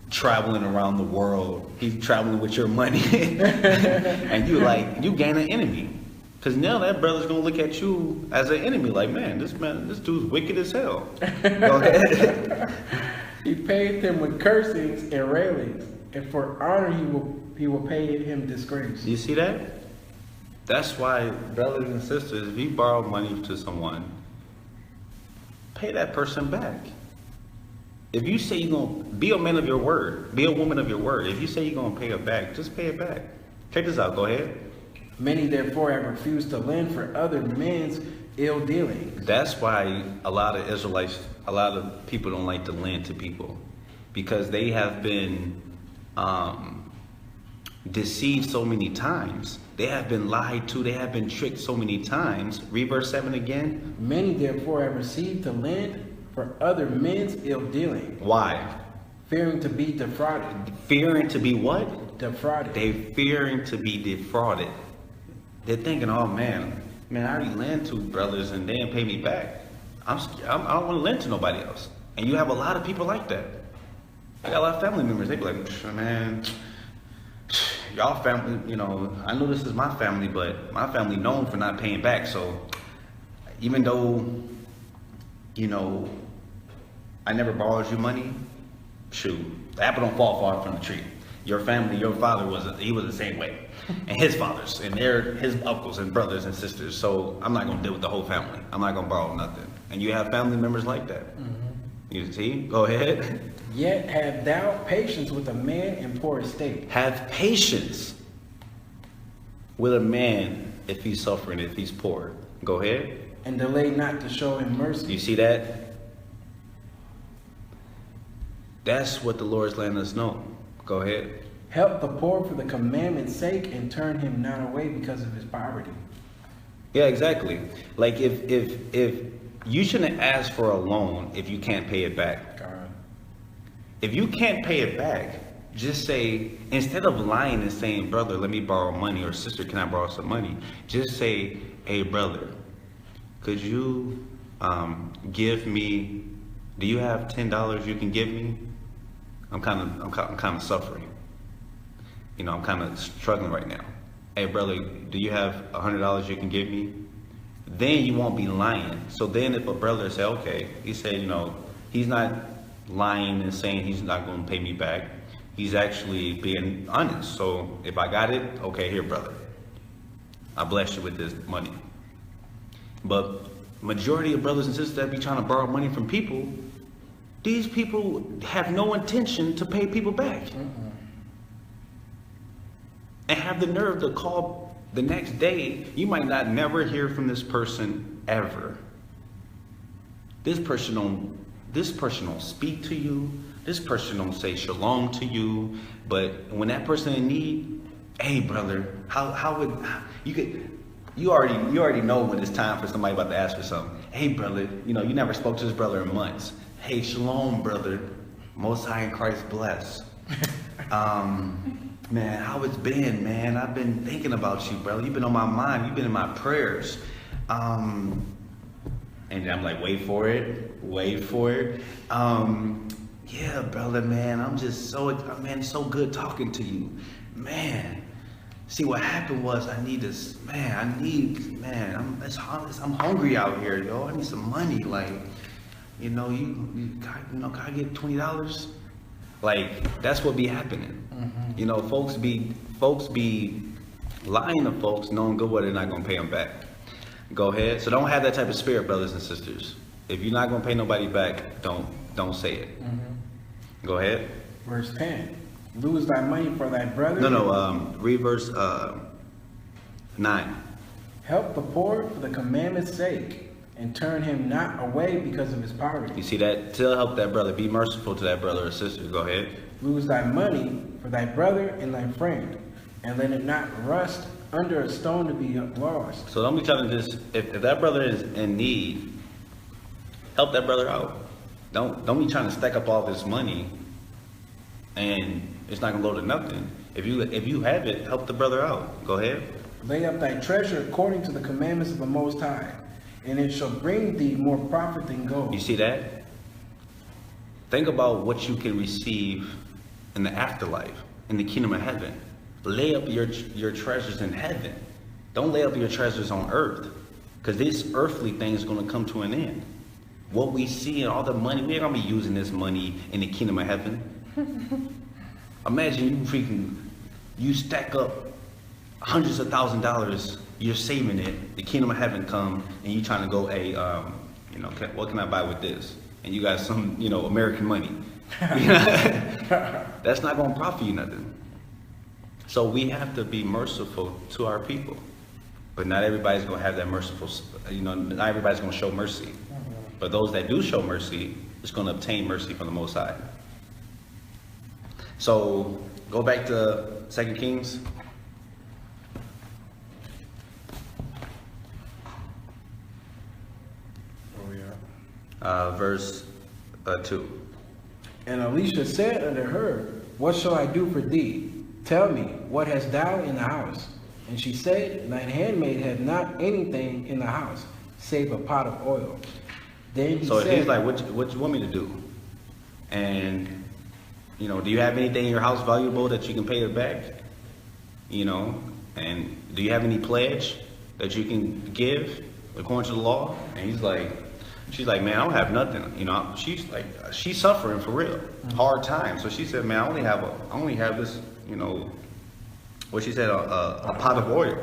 traveling around the world. He's traveling with your money. And you gain an enemy. Because now that brother's gonna look at you as an enemy, like, man, this dude's wicked as hell. Go ahead. He paid him with cursings and railings, and for honor he will pay him disgrace. You see that? That's why, brothers and sisters, if you borrow money to someone, pay that person back. If you say you're going to be a man of your word, be a woman of your word. If you say you're going to pay it back, just pay it back. Check this out. Go ahead. Many therefore have refused to lend for other men's ill dealings. That's why a lot of Israelites, a lot of people don't like to lend to people, because they have been deceived so many times. They have been lied to. They have been tricked so many times. Read verse 7 again. Many therefore have received to lend for other men's ill dealing. Why? Fearing to be defrauded. Fearing to be what? Defrauded. They fearing to be defrauded. They're thinking, oh man, I already lent to brothers and they didn't pay me back. I don't want to lend to nobody else. And you have a lot of people like that. I got a lot of family members. They be like, man, y'all family, I know this is my family, but my family known for not paying back. So even though, I never borrowed you money, shoot, the apple don't fall far from the tree. Your family, your father was the same way, and his fathers, and his uncles and brothers and sisters. So I'm not gonna deal with the whole family. I'm not gonna borrow nothing. And you have family members like that. You see? Go ahead. Yet have thou patience with a man in poor estate. Have patience with a man if he's suffering, if he's poor. Go ahead. And delay not to show him mercy. You see that? That's what the Lord's letting us know. Go ahead. Help the poor for the commandment's sake and turn him not away because of his poverty. Yeah, exactly. Like if you shouldn't ask for a loan if you can't pay it back. God. If you can't pay it back, just say, instead of lying and saying, brother, let me borrow money, or sister, can I borrow some money? Just say, hey, brother, could you give me, do you have $10 you can give me? I'm kind of suffering. You know, I'm kind of struggling right now. Hey, brother, do you have $100 you can give me? Then you won't be lying. So then if a brother say, okay, he said, you know, he's not lying and saying he's not going to pay me back. He's actually being honest. So if I got it, okay, here, brother, I bless you with this money. But majority of brothers and sisters that be trying to borrow money from people, these people have no intention to pay people back. And have the nerve to call the next day. You might not never hear from this person ever. This person don't speak to you. This person don't say shalom to you. But when that person in need, hey brother, how would you already know when it's time for somebody about to ask for something. Hey brother, you know, you never spoke to this brother in months. Hey, shalom brother, Most High in Christ bless. Man, how it's been, man? I've been thinking about you, brother. You've been on my mind. You've been in my prayers. And I'm like, wait for it. Yeah, brother, man. I'm just so good talking to you, man. See, what happened was I'm hungry out here, yo. I need some money, like, you know, can I get $20? Like, that's what be happening. Mm-hmm. You know, folks be lying to folks, knowing good well they're not gonna pay them back. Go ahead. So don't have that type of spirit, brothers and sisters. If you're not gonna pay nobody back, don't say it. Mm-hmm. Go ahead. Verse 10. Lose thy money for thy brother. Read verse 9. Help the poor for the commandment's sake, and turn him not away because of his poverty. You see that? To help that brother. Be merciful to that brother or sister. Go ahead. Lose thy money for thy brother and thy friend, and let it not rust under a stone to be lost. So don't be telling this. If that brother is in need, help that brother out. Don't be trying to stack up all this money, and it's not gonna go to nothing. If you have it, help the brother out. Go ahead. Lay up thy treasure according to the commandments of the Most High, and it shall bring thee more profit than gold. You see that? Think about what you can receive in the afterlife, in the kingdom of heaven. Lay up your treasures in heaven. Don't lay up your treasures on earth, because this earthly thing is going to come to an end. What we see and all the money, we're going to be using this money in the kingdom of heaven. Imagine you stack up hundreds of $1,000s, you're saving it, the kingdom of heaven come, and you trying to go, hey, what can I buy with this? And you got some, American money. That's not going to profit you nothing. So we have to be merciful to our people. But not everybody's going to have that merciful, not everybody's going to show mercy. But those that do show mercy is going to obtain mercy from the Most High. So go back to 2 Kings. Verse 2. And Elisha said unto her, What shall I do for thee? Tell me, what hast thou in the house? And she said, Thine handmaid had not anything in the house, save a pot of oil. Then he said, he's like, what you want me to do? And, do you have anything in your house valuable that you can pay it back? And do you have any pledge that you can give according to the law? And she's like, man, I don't have nothing. She's suffering for real, hard time. So she said, man, I only have this, what she said, a pot of oil,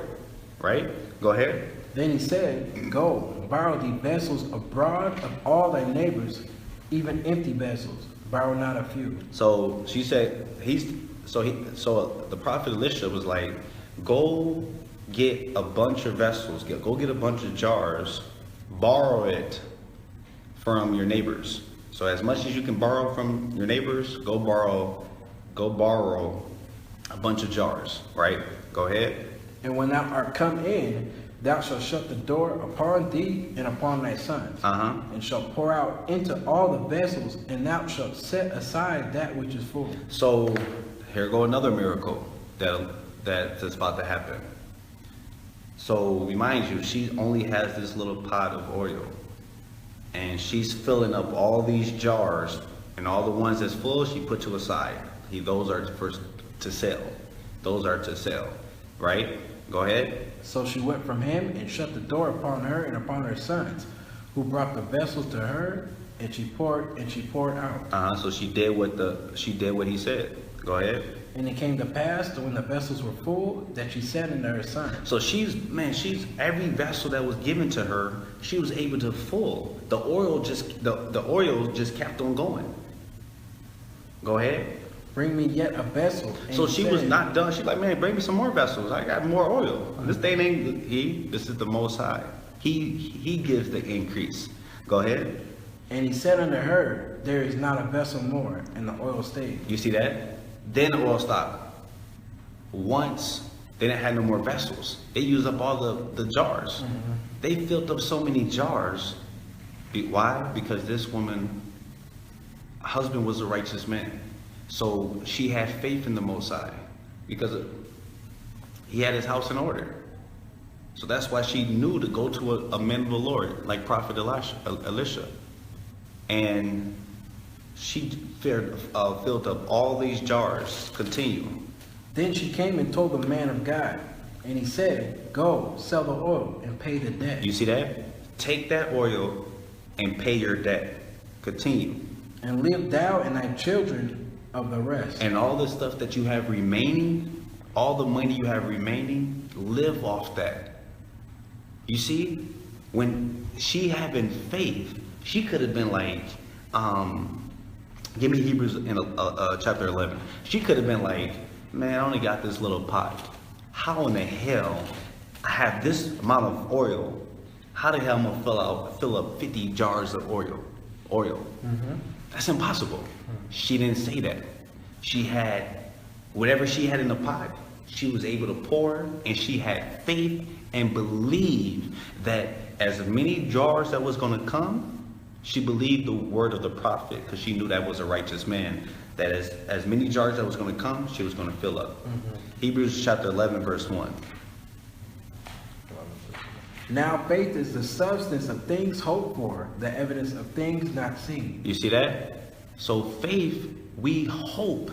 right? Go ahead. Then he said, Go, borrow thee vessels abroad of all thy neighbors, even empty vessels. Borrow not a few. So she said, so the prophet Elisha was like, go get a bunch of vessels, go get a bunch of jars, borrow it from your neighbors. So as much as you can borrow from your neighbors, go borrow a bunch of jars, right? Go ahead. And when thou art come in, thou shalt shut the door upon thee and upon thy sons, and shalt pour out into all the vessels, and thou shalt set aside that which is full. So here go another miracle that's about to happen. So remind you, she only has this little pot of oil, and she's filling up all these jars, and all the ones that's full she put to a side. Those are first to sell. Those are to sell, right? Go ahead. So she went from him and shut the door upon her and upon her sons, who brought the vessels to her, and she poured out. So she did what he said. Go ahead. And it came to pass that when the vessels were full, that she said unto her sons. So she's every vessel that was given to her, she was able to full. The oil just kept on going. Go ahead. Bring me yet a vessel. And so she was not done. She's like, man, bring me some more vessels. I got more oil. This thing ain't he. This is the Most High. He gives the increase. Go ahead. And he said unto her, there is not a vessel more, and the oil stayed. You see that? Then the oil stopped. Once they didn't have no more vessels. They used up all the jars. They filled up so many jars. Why? Because this woman, husband was a righteous man. So she had faith in the Most High because he had his house in order. So that's why she knew to go to a man of the Lord like Prophet Elisha. And she filled up all these jars. Continue. Then she came and told the man of God, and he said, go, sell the oil and pay the debt. You see that? Take that oil and pay your debt. Continue. And live thou and thy children of the rest. And all the stuff that you have remaining, all the money you have remaining, live off that. You see, when she having faith, she could have been like, give me Hebrews in chapter 11. She could have been like, man, I only got this little pot. How in the hell I have this amount of oil? How the hell am I gonna fill up 50 jars of oil? That's impossible. She didn't say that. She had whatever she had in the pot, she was able to pour, and she had faith and believed that as many jars that was going to come, she believed the word of the prophet because she knew that was a righteous man, that as many jars that was going to come, she was going to fill up. Hebrews chapter 11 verse 1. Now faith is the substance of things hoped for, the evidence of things not seen. You see that? So faith, we hope.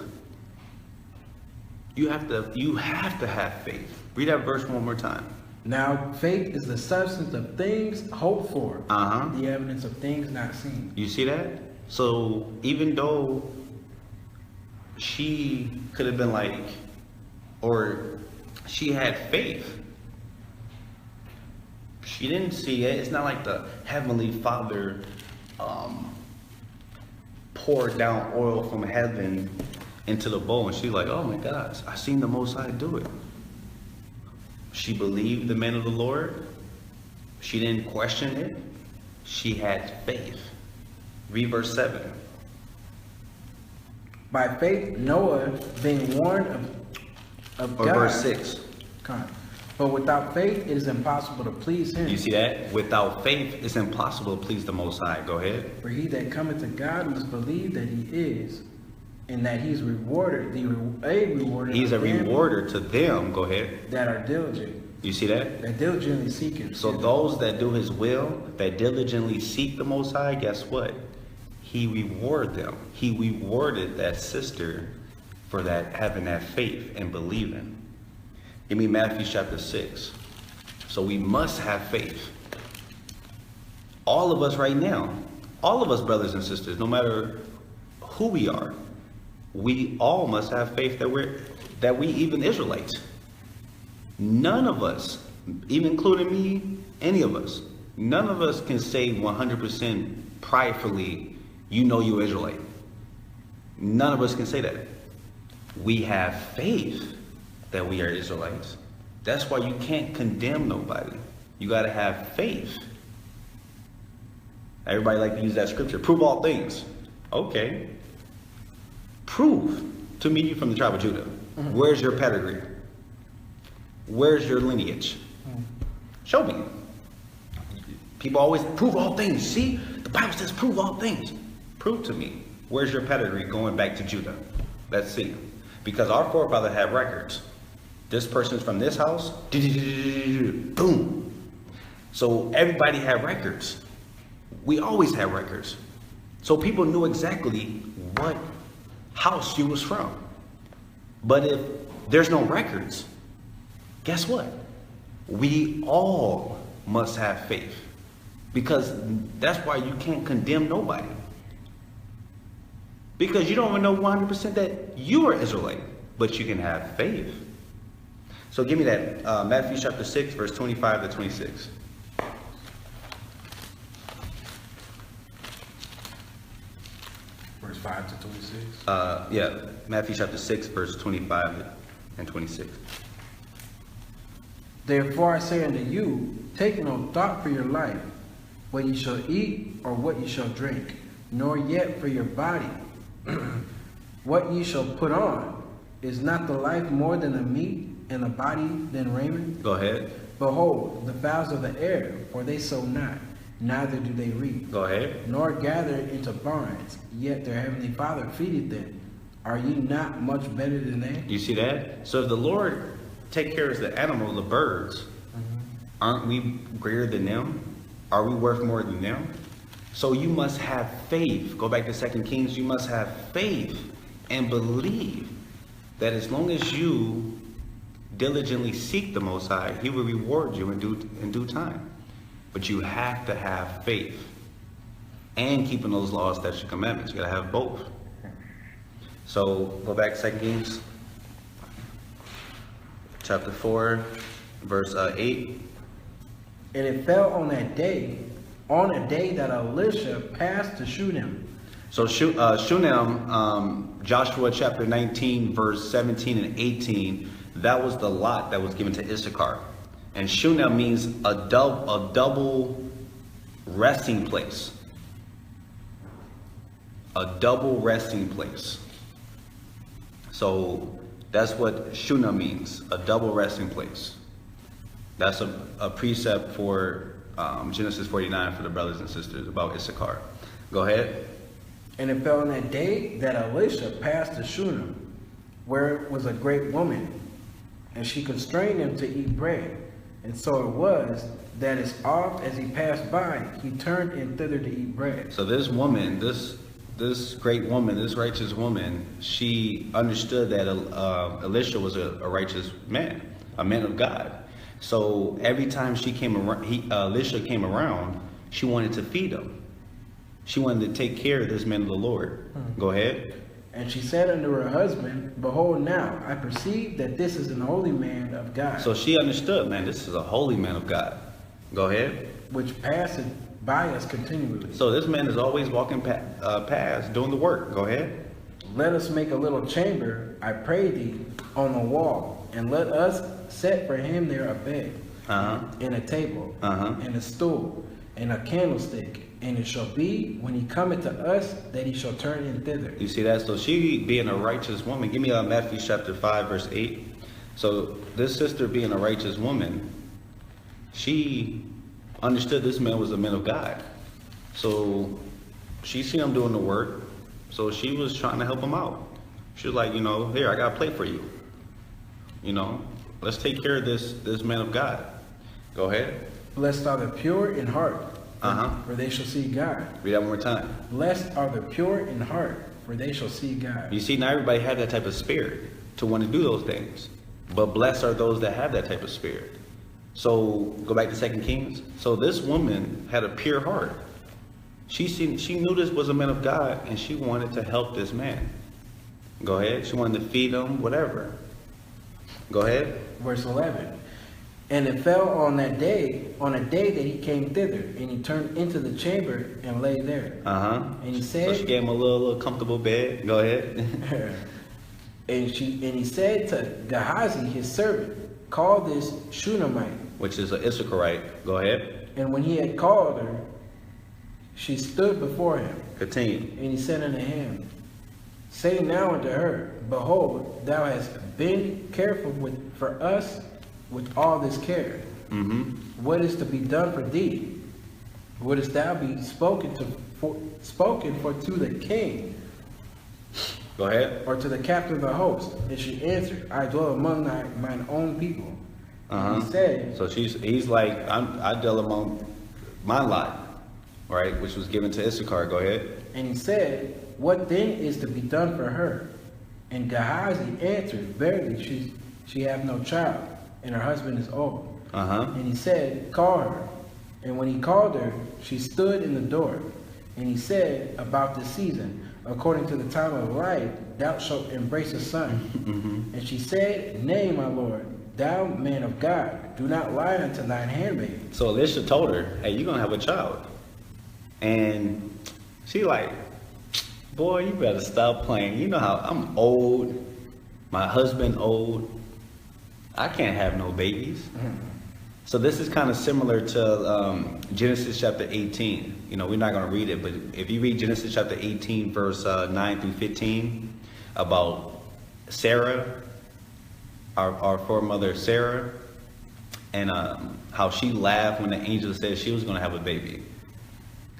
You have to have faith. Read that verse one more time. Now faith is the substance of things hoped for, the evidence of things not seen. You see that? So even though she could have been like, or she had faith, she didn't see it. It's not like the Heavenly Father poured down oil from heaven into the bowl, and she's like, oh my gosh, I seen the Most High do it. She believed the man of the Lord. She didn't question it. She had faith. Read verse 7. By faith Noah, being warned of or God. Verse 6. But without faith it is impossible to please him. You see that? Without faith it's impossible to please the Most High. Go ahead. For he that cometh to God must believe that he is, and that he's rewarded, He's a rewarder to them. Go ahead. That are diligent. You see that? That diligently seek him. So those that do his will, that diligently seek the Most High, guess what? He rewarded them. He rewarded that sister for that, having that faith and believing. Give me Matthew chapter 6. So we must have faith. All of us right now, all of us brothers and sisters, no matter who we are, we all must have faith that we even Israelites. None of us, even including me, any of us, none of us can say 100% pridefully, you know you're Israelite. None of us can say that. We have faith that we are Israelites. That's why you can't condemn nobody. You got to have faith. Everybody like to use that scripture. Prove all things. Okay. Prove to me you from the tribe of Judah. Mm-hmm. Where's your pedigree? Where's your lineage? Mm-hmm. Show me. People always prove all things. See, the Bible says prove all things. Prove to me. Where's your pedigree going back to Judah? Let's see. Because our forefathers have records. This person's from this house. Boom. So everybody had records. We always had records. So people knew exactly what house you was from. But if there's no records, guess what? We all must have faith. Because that's why you can't condemn nobody. Because you don't even know 100% that you are Israelite, but you can have faith. So give me that, Matthew chapter 6, verse 25 to 26. Verse 5 to 26? Yeah, Matthew chapter 6, verse 25 and 26. Therefore I say unto you, take no thought for your life, what ye shall eat or what ye shall drink, nor yet for your body, what ye shall put on. Is not the life more than the meat, and the body than raiment? Go ahead. Behold, the fowls of the air, for they sow not, neither do they reap. Go ahead. Nor gather into barns, yet their heavenly Father feedeth them. Are ye not much better than they? You see that? So if the Lord take care of the animal, the birds, aren't we greater than them? Are we worth more than them? So you must have faith. Go back to 2 Kings. You must have faith and believe that as long as you diligently seek the Most High, He will reward you in due time. But you have to have faith and keeping those laws, statutes, and commandments. You got to have both. So go back to 2 Kings chapter 4, verse 8. And it fell on a day that Elisha passed to Shunem. So Shunem, Joshua chapter 19, verse 17 and 18, that was the lot that was given to Issachar. And Shunem means a double resting place. A double resting place. So that's what Shunem means, a double resting place. That's a precept for Genesis 49 for the brothers and sisters about Issachar. Go ahead. And it fell on that day that Elisha passed to Shunem, where was a great woman, and she constrained him to eat bread. And so it was that as oft as he passed by, he turned in thither to eat bread. So this woman, this great woman, this righteous woman, she understood that Elisha was a righteous man, a man of God. So every time she came around, Elisha came around, she wanted to feed him. She wanted to take care of this man of the Lord. Go ahead. And she said unto her husband, Behold now, I perceive that this is an holy man of God. So she understood, man, this is a holy man of God. Go ahead. Which passeth by us continually. So this man is always walking past, doing the work. Go ahead. Let us make a little chamber, I pray thee, on the wall, and let us set for him there a bed, and a table, and a stool, and a candlestick. And it shall be, when he cometh to us, that he shall turn in thither. You see that? So she being a righteous woman, give me Matthew chapter 5, verse 8. So this sister being a righteous woman, she understood this man was a man of God. So she seen him doing the work. So she was trying to help him out. She was like, here, I got a plate for you. Let's take care of this man of God. Go ahead. Blessed are the pure in heart, for they shall see God. Read that one more time. Blessed are the pure in heart, for they shall see God. You see, not everybody has that type of spirit to want to do those things. But blessed are those that have that type of spirit. So go back to 2 Kings. So this woman had a pure heart. She knew this was a man of God, and she wanted to help this man. Go ahead. She wanted to feed him, whatever. Go ahead. Verse 11. And it fell on a day that he came thither, and he turned into the chamber and lay there. And he said, so she gave him a little comfortable bed. Go ahead. and he said to Gehazi, his servant, Call this Shunammite, which is an Issacharite. Go ahead. And when he had called her, She stood before him, Continue. and he said unto him, Say now unto her, Behold, thou hast been careful for us with all this care. Mm-hmm. What is to be done for thee? Wouldest thou be spoken for to the king, Go ahead. or to the captain of the host? And she answered, I dwell among mine own people. And he said, So he's like, I dwell among my lot, right, which was given to Issachar. Go ahead. And he said, What then is to be done for her? And Gehazi answered, Verily, she hath no child, and her husband is old. And he said, Call her. And when he called her, she stood in the door. And he said, About this season, according to the time of life, thou shalt embrace a son. And she said, Nay, my lord, thou man of God, do not lie unto thine handmaid. So Elisha told her, hey, you're going to have a child. And she like, boy, you better stop playing. You know how I'm old. My husband old. I can't have no babies. So this is kind of similar to Genesis chapter 18. You know, we're not going to read it, but if you read Genesis chapter 18, verse 9 through 15, about Sarah, our foremother Sarah, and how she laughed when the angel said she was going to have a baby.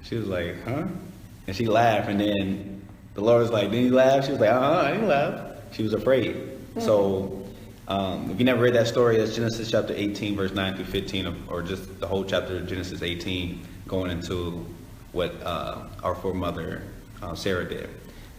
She was like, huh? And she laughed, and then the Lord was like, did he laugh? She was like, I didn't laugh. She was afraid. So if you never read that story, that's Genesis chapter 18, verse 9 through 15, or just the whole chapter of Genesis 18, going into what our foremother Sarah did.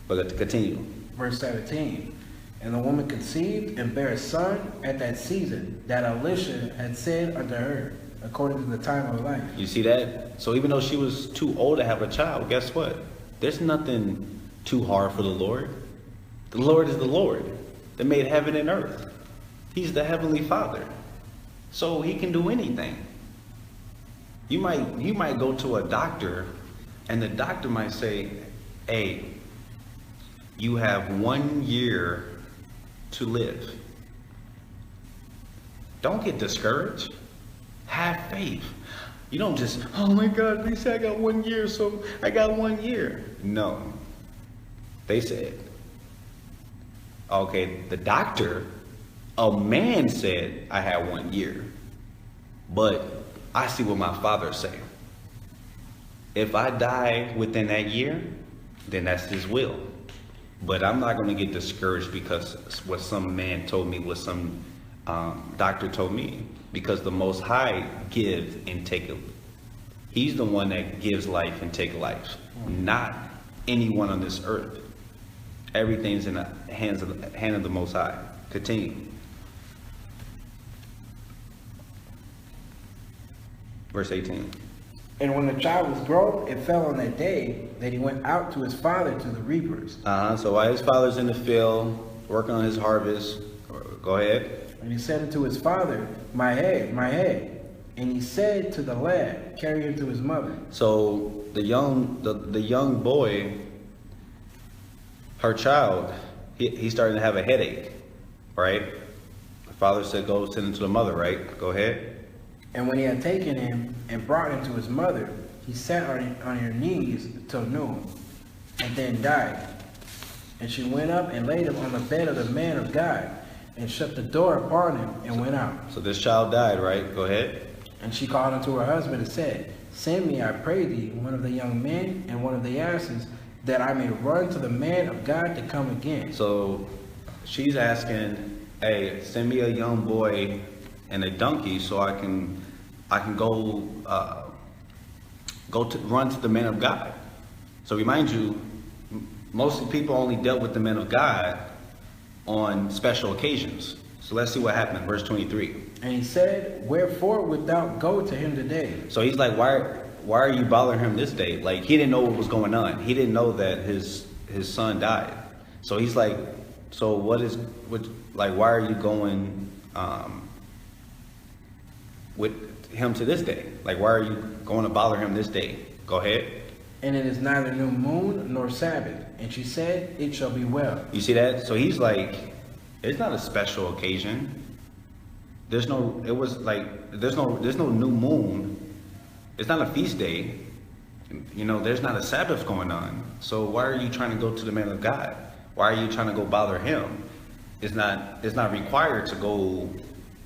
But to continue. Verse 17. And the woman conceived and bare a son at that season that Elisha had said unto her, according to the time of life. You see that? So even though she was too old to have a child, guess what? There's nothing too hard for the Lord. The Lord is the Lord that made heaven and earth. He's the Heavenly Father. So he can do anything. You might go to a doctor and the doctor might say, hey, you have 1 year to live. Don't get discouraged. Have faith. You don't just, oh my God, they said I got 1 year, so I got 1 year. No. They said, okay, the doctor, a man said I had 1 year, but I see what my father say. If I die within that year, then that's his will. But I'm not going to get discouraged because what some man told me, what some doctor told me, because the Most High gives and taketh. He's the one that gives life and take life, not anyone on this earth. Everything's in the hand of the Most High. Continue. Verse 18. And when the child was grown, it fell on that day that he went out to his father to the reapers. So while his father's in the field, working on his harvest, go ahead. And he said unto his father, My head, my head. And he said to the lad, Carry him to his mother. So the young boy, her child, he's starting to have a headache, right? The father said, go send him to the mother, right? Go ahead. And when he had taken him and brought him to his mother, he sat on her knees till noon, and then died. And she went up and laid him on the bed of the man of God, and shut the door upon him, and went out. So this child died, right? Go ahead. And she called unto her husband and said, Send me, I pray thee, one of the young men and one of the asses, that I may run to the man of God to come again. So she's asking, hey, send me a young boy and a donkey so I can go run to the man of God. So remind you, most people only dealt with the men of God on special occasions. So let's see what happened. Verse 23. And he said, Wherefore wilt thou go to him today? So he's like, why are you bothering him this day? Like, he didn't know what was going on. He didn't know that his son died. So he's like, so why are you going with him to this day? Like, why are you going to bother him this day? Go ahead. And it is neither new moon nor Sabbath. And she said, It shall be well. You see that? So he's like, it's not a special occasion. There's no new moon. It's not a feast day. You know, there's not a Sabbath going on. So why are you trying to go to the man of God? Why are you trying to go bother him? It's not required to go,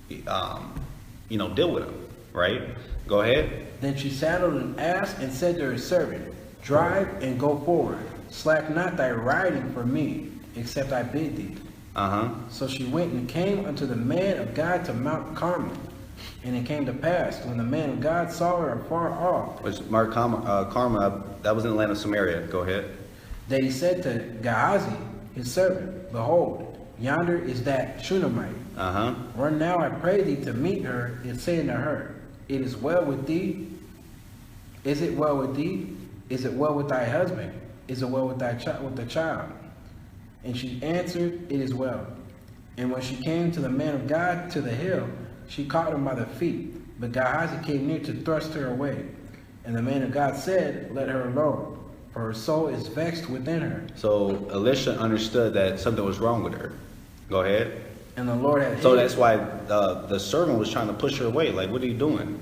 deal with him, right? Go ahead. Then she saddled an ass and said to her servant, Drive and go forward. Slack not thy riding for me, except I bid thee. So she went and came unto the man of God to Mount Carmel. And it came to pass, when the man of God saw her afar off, Which Mount Carmel, that was in the land of Samaria. Go ahead. that he said to Gehazi, his servant, Behold, yonder is that Shunammite. Run now, I pray thee, to meet her, and say unto her, It is well with thee. Is it well with thee? Is it well with thy husband? Is it well with the child? And she answered, It is well. And when she came to the man of God to the hill, she caught him by the feet. But Gehazi came near to thrust her away. And the man of God said, Let her alone, for her soul is vexed within her. So Elisha understood that something was wrong with her. Go ahead. And the Lord had So hid that's why the servant was trying to push her away. Like, what are you doing?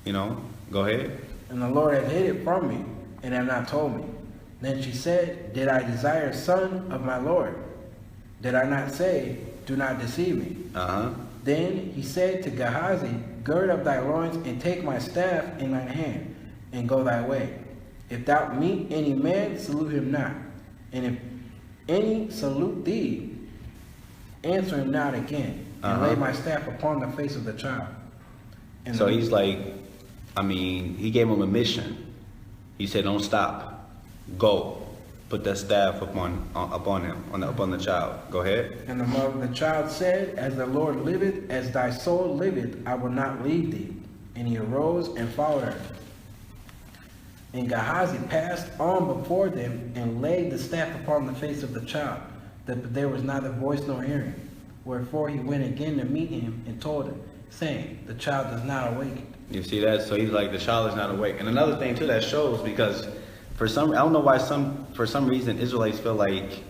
Go ahead. And the Lord had hid it from me, and have not told me. Then she said, Did I desire a son of my Lord? Did I not say, Do not deceive me? Then he said to Gehazi, Gird up thy loins, and take my staff in thine hand, and go thy way. If thou meet any man, salute him not. And if any salute thee, answer him not again, and lay my staff upon the face of the child. And So he's like, he gave him a mission. He said, don't stop. Go. Put that staff upon him, upon the child. Go ahead. And the mother of the child said, As the Lord liveth, as thy soul liveth, I will not leave thee. And he arose and followed her. And Gehazi passed on before them, and laid the staff upon the face of the child, that there was neither voice nor hearing. Wherefore he went again to meet him, and told him, saying, The child is not awake. You see that? So he's like, the child is not awake. And another thing too that shows, because I don't know why for some reason Israelites feel like,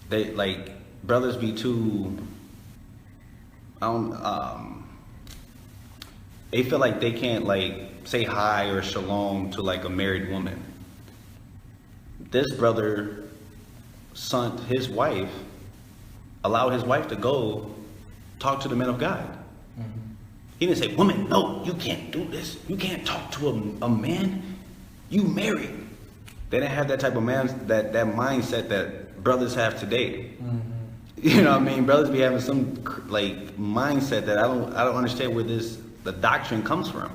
they like brothers be too, they feel like they can't like say hi or shalom to like a married woman. This brother sent his wife, allowed his wife to go talk to the men of God. He didn't say, woman, no, you can't do this. You can't talk to a man. You married. They didn't have that type of that mindset that brothers have today. You know what I mean? Brothers be having some like mindset that I don't understand where the doctrine comes from.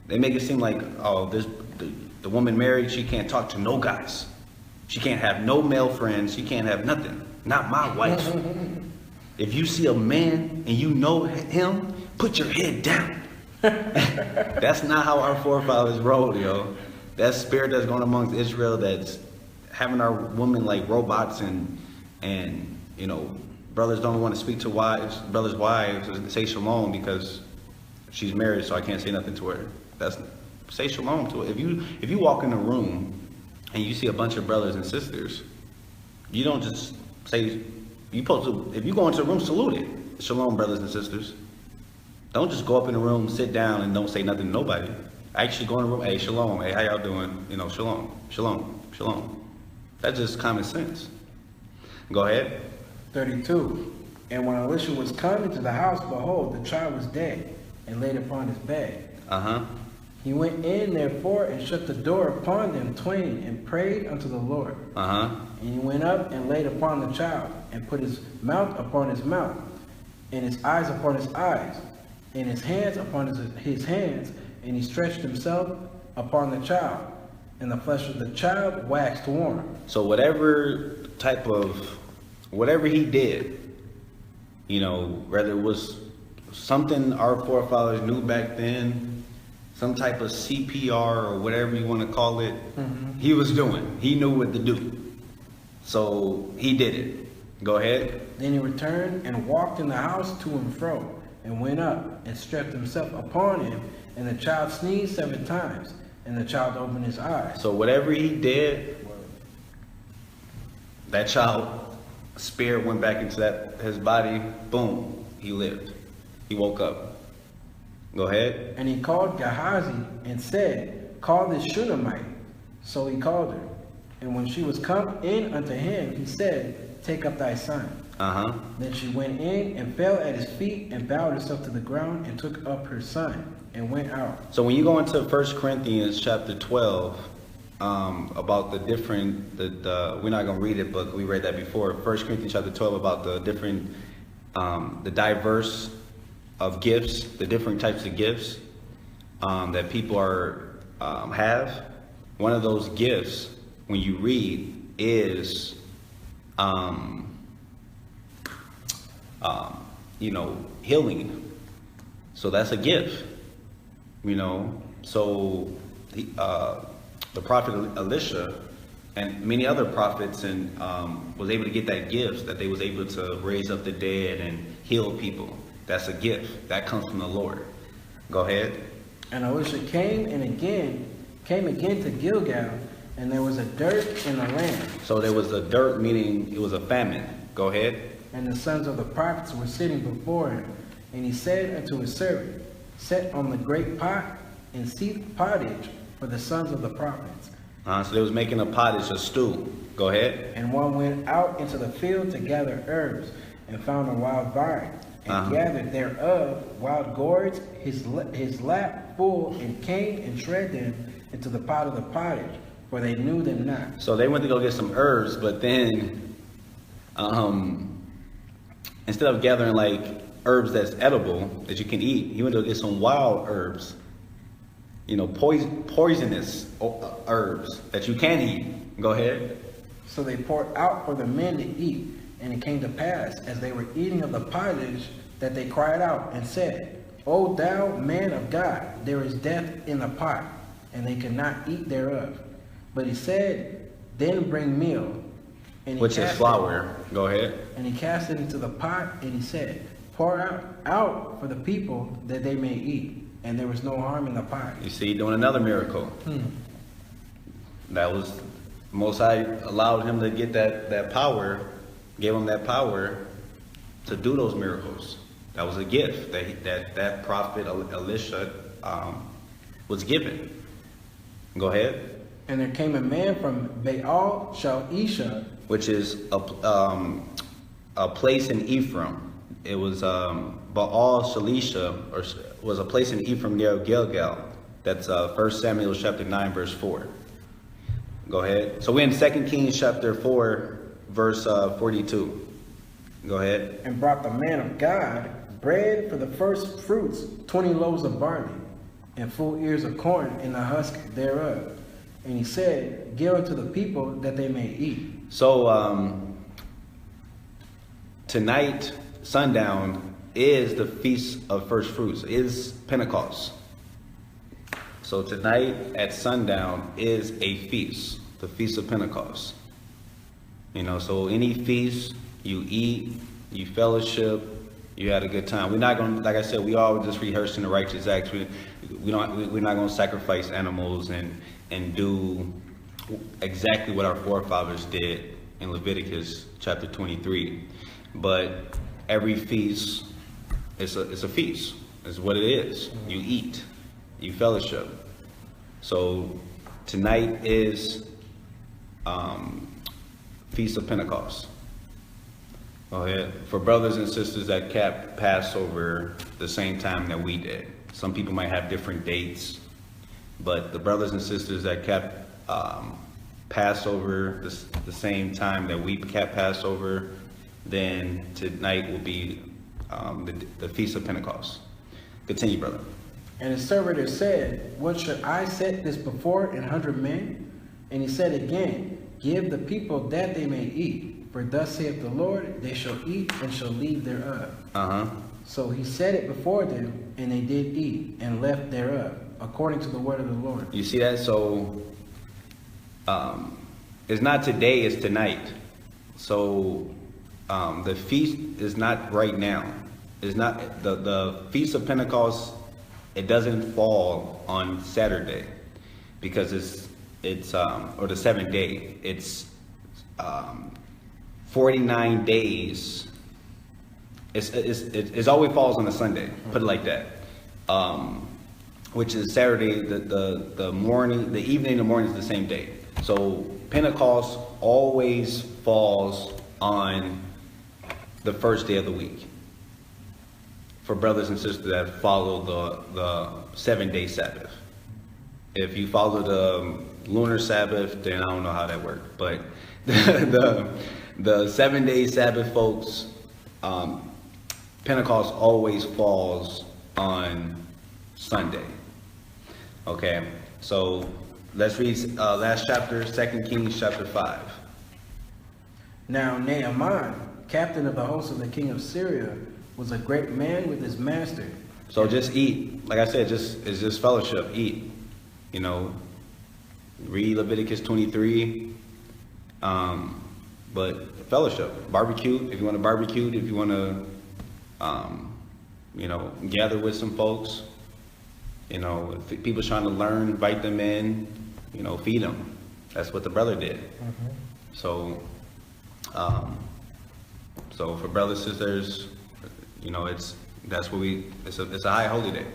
They make it seem like, the woman married, she can't talk to no guys. She can't have no male friends. She can't have nothing. Not my wife. If you see a man and you know him, put your head down. That's not how our forefathers rolled, yo. That spirit that's going amongst Israel, that's having our women like robots, and brothers don't want to speak to brothers' wives, and say shalom because she's married, so I can't say nothing to her. Say shalom to her. If you walk in a room and you see a bunch of brothers and sisters, you don't just say. If you go into a room, salute it. Shalom, brothers and sisters. Don't just go up in the room, sit down, and don't say nothing to nobody. Actually go in the room, hey, shalom, hey, how y'all doing? Shalom, shalom, shalom. That's just common sense. Go ahead. 32. And when Elisha was come into the house, behold, the child was dead, and laid upon his bed. He went in therefore, and shut the door upon them twain, and prayed unto the Lord. And he went up and laid upon the child, and put his mouth upon his mouth, and his eyes upon his eyes, and his hands upon his hands, and he stretched himself upon the child, and the flesh of the child waxed warm. So whatever he did, whether it was something our forefathers knew back then, some type of CPR or whatever you want to call it, he was doing. He knew what to do. So he did it. Go ahead. Then he returned and walked in the house to and fro, and went up and stretched himself upon him, and the child sneezed 7 times, and the child opened his eyes. So whatever he did, that child, spirit went back into his body, boom, he lived. He woke up. Go ahead. And he called Gehazi and said, Call this Shunammite. So he called her. And when she was come in unto him, he said, Take up thy son. Then she went in and fell at his feet and bowed herself to the ground and took up her son and went out. So when you go into 1 Corinthians chapter 12, about the different, we're not going to read it, but we read that before. 1 Corinthians chapter 12 about the different, the diverse of gifts, the different types of gifts that people have. One of those gifts, when you read, is healing. So that's a gift, so the prophet Elisha and many other prophets and was able to get that gift, that they was able to raise up the dead and heal people. That's a gift that comes from the Lord. Go ahead. And Elisha came again to Gilgal, and there was a dearth in the land. So there was a dearth, meaning it was a famine. Go ahead. And the sons of the prophets were sitting before him. And he said unto his servant, Set on the great pot and seethe pottage for the sons of the prophets. So they was making a pottage, a stew. Go ahead. And one went out into the field to gather herbs, and found a wild vine, and gathered thereof wild gourds, his lap full, and came and shred them into the pot of the pottage, for they knew them not. So they went to go get some herbs, but then instead of gathering like herbs that's edible, that you can eat, he went to go get some wild herbs, poisonous herbs that you can eat. Go ahead. So they poured out for the men to eat, and it came to pass, as they were eating of the pottage, that they cried out and said, O thou man of God, there is death in the pot. And they could not eat thereof. But he said, Then bring meal. And which is flour. Go ahead. And he cast it into the pot, and he said, Pour out for the people, that they may eat. And there was no harm in the pot. You see, doing another miracle. That was, Most High allowed him to get that power, gave him that power to do those miracles. That was a gift that prophet Elisha was given. Go ahead. And there came a man from Baal Shalisha, which is a place in Ephraim. It was Baal Shalisha, or was a place in Ephraim near Gilgal. That's 1 Samuel chapter 9, verse 4. Go ahead. So we're in 2 Kings chapter 4, verse 42. Go ahead. And brought the man of God bread for the first fruits, 20 loaves of barley, and full ears of corn in the husk thereof. And he said, Give unto the people, that they may eat. So tonight, sundown, is the Feast of First Fruits, is Pentecost. So tonight at sundown is a feast, the Feast of Pentecost. So any feast, you eat, you fellowship, you had a good time. We're not going to, like I said, we all just rehearsing the righteous acts. We're not going to sacrifice animals and do exactly what our forefathers did in Leviticus chapter 23. But every feast is a feast. It's what it is. You eat, you fellowship. So tonight is Feast of Pentecost. Go ahead. For brothers and sisters that kept Passover the same time that we did. Some people might have different dates, but the brothers and sisters that kept Passover the same time that we kept Passover, then tonight will be the Feast of Pentecost. Continue, brother. And his servitor said, What should I set this before 100 men? And he said again, Give the people that they may eat. For thus saith the Lord, they shall eat and shall leave thereof. So he set it before them, and they did eat and left thereof, according to the word of the Lord. You see that? So it's not today, it's tonight. So the feast is not right now. It's not the Feast of Pentecost. It doesn't fall on Saturday, because it's or the 7th day. It's 49 days. It always falls on a Sunday. Put it like that. which is Saturday. The morning, the evening, and the morning is the same day. So Pentecost always falls on the first day of the week. For brothers and sisters that follow the 7-day Sabbath. If you follow the lunar Sabbath, then I don't know how that works. But the 7-day Sabbath folks, Pentecost always falls on Sunday. Okay, so let's read last chapter, 2 Kings chapter 5. Now Naaman, captain of the host of the king of Syria, was a great man with his master. So just eat. Like I said, it's just fellowship. Eat. You know, read Leviticus 23. But fellowship. Barbecue. If you want to barbecue, if you want to, gather with some folks. You know, if people's trying to learn, invite them in. You know, feed them. That's what the brother did. Mm-hmm. So for brothers, sisters, you know, it's a high holy day.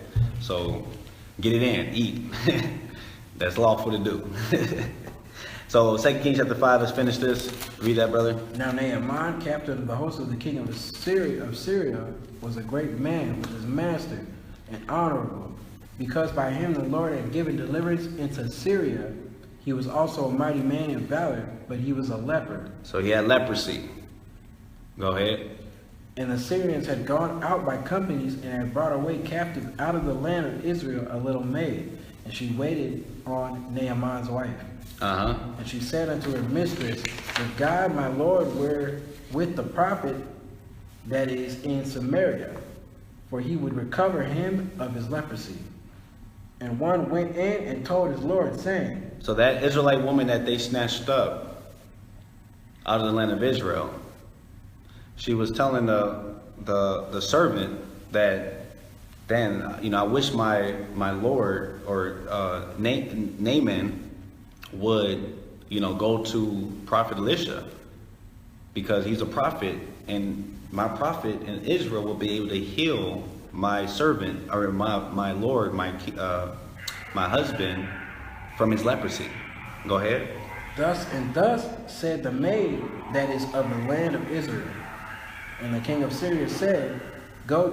So get it in, eat. That's lawful to do. So 2 Kings chapter 5, let's finish this. Read that, brother. Now Naaman, captain of the host of the king of Syria, was a great man with his master and honorable, because by him the Lord had given deliverance into Syria. He was also a mighty man in valor, but he was a leper. So he had leprosy. Go ahead. And the Syrians had gone out by companies and had brought away captive out of the land of Israel a little maid, and she waited on Naaman's wife. And she said unto her mistress, if God my Lord were with the prophet that is in Samaria, for he would recover him of his leprosy. And one went in and told his Lord, saying, so that Israelite woman that they snatched up out of the land of Israel, she was telling the servant that, then, you know, I wish my Lord or Naaman would, you know, go to Prophet Elisha, because he's a prophet, and my prophet in Israel will be able to heal my servant or my Lord, my husband, from his leprosy. Go ahead. Thus said the maid that is of the land of Israel. And the king of Syria said, go,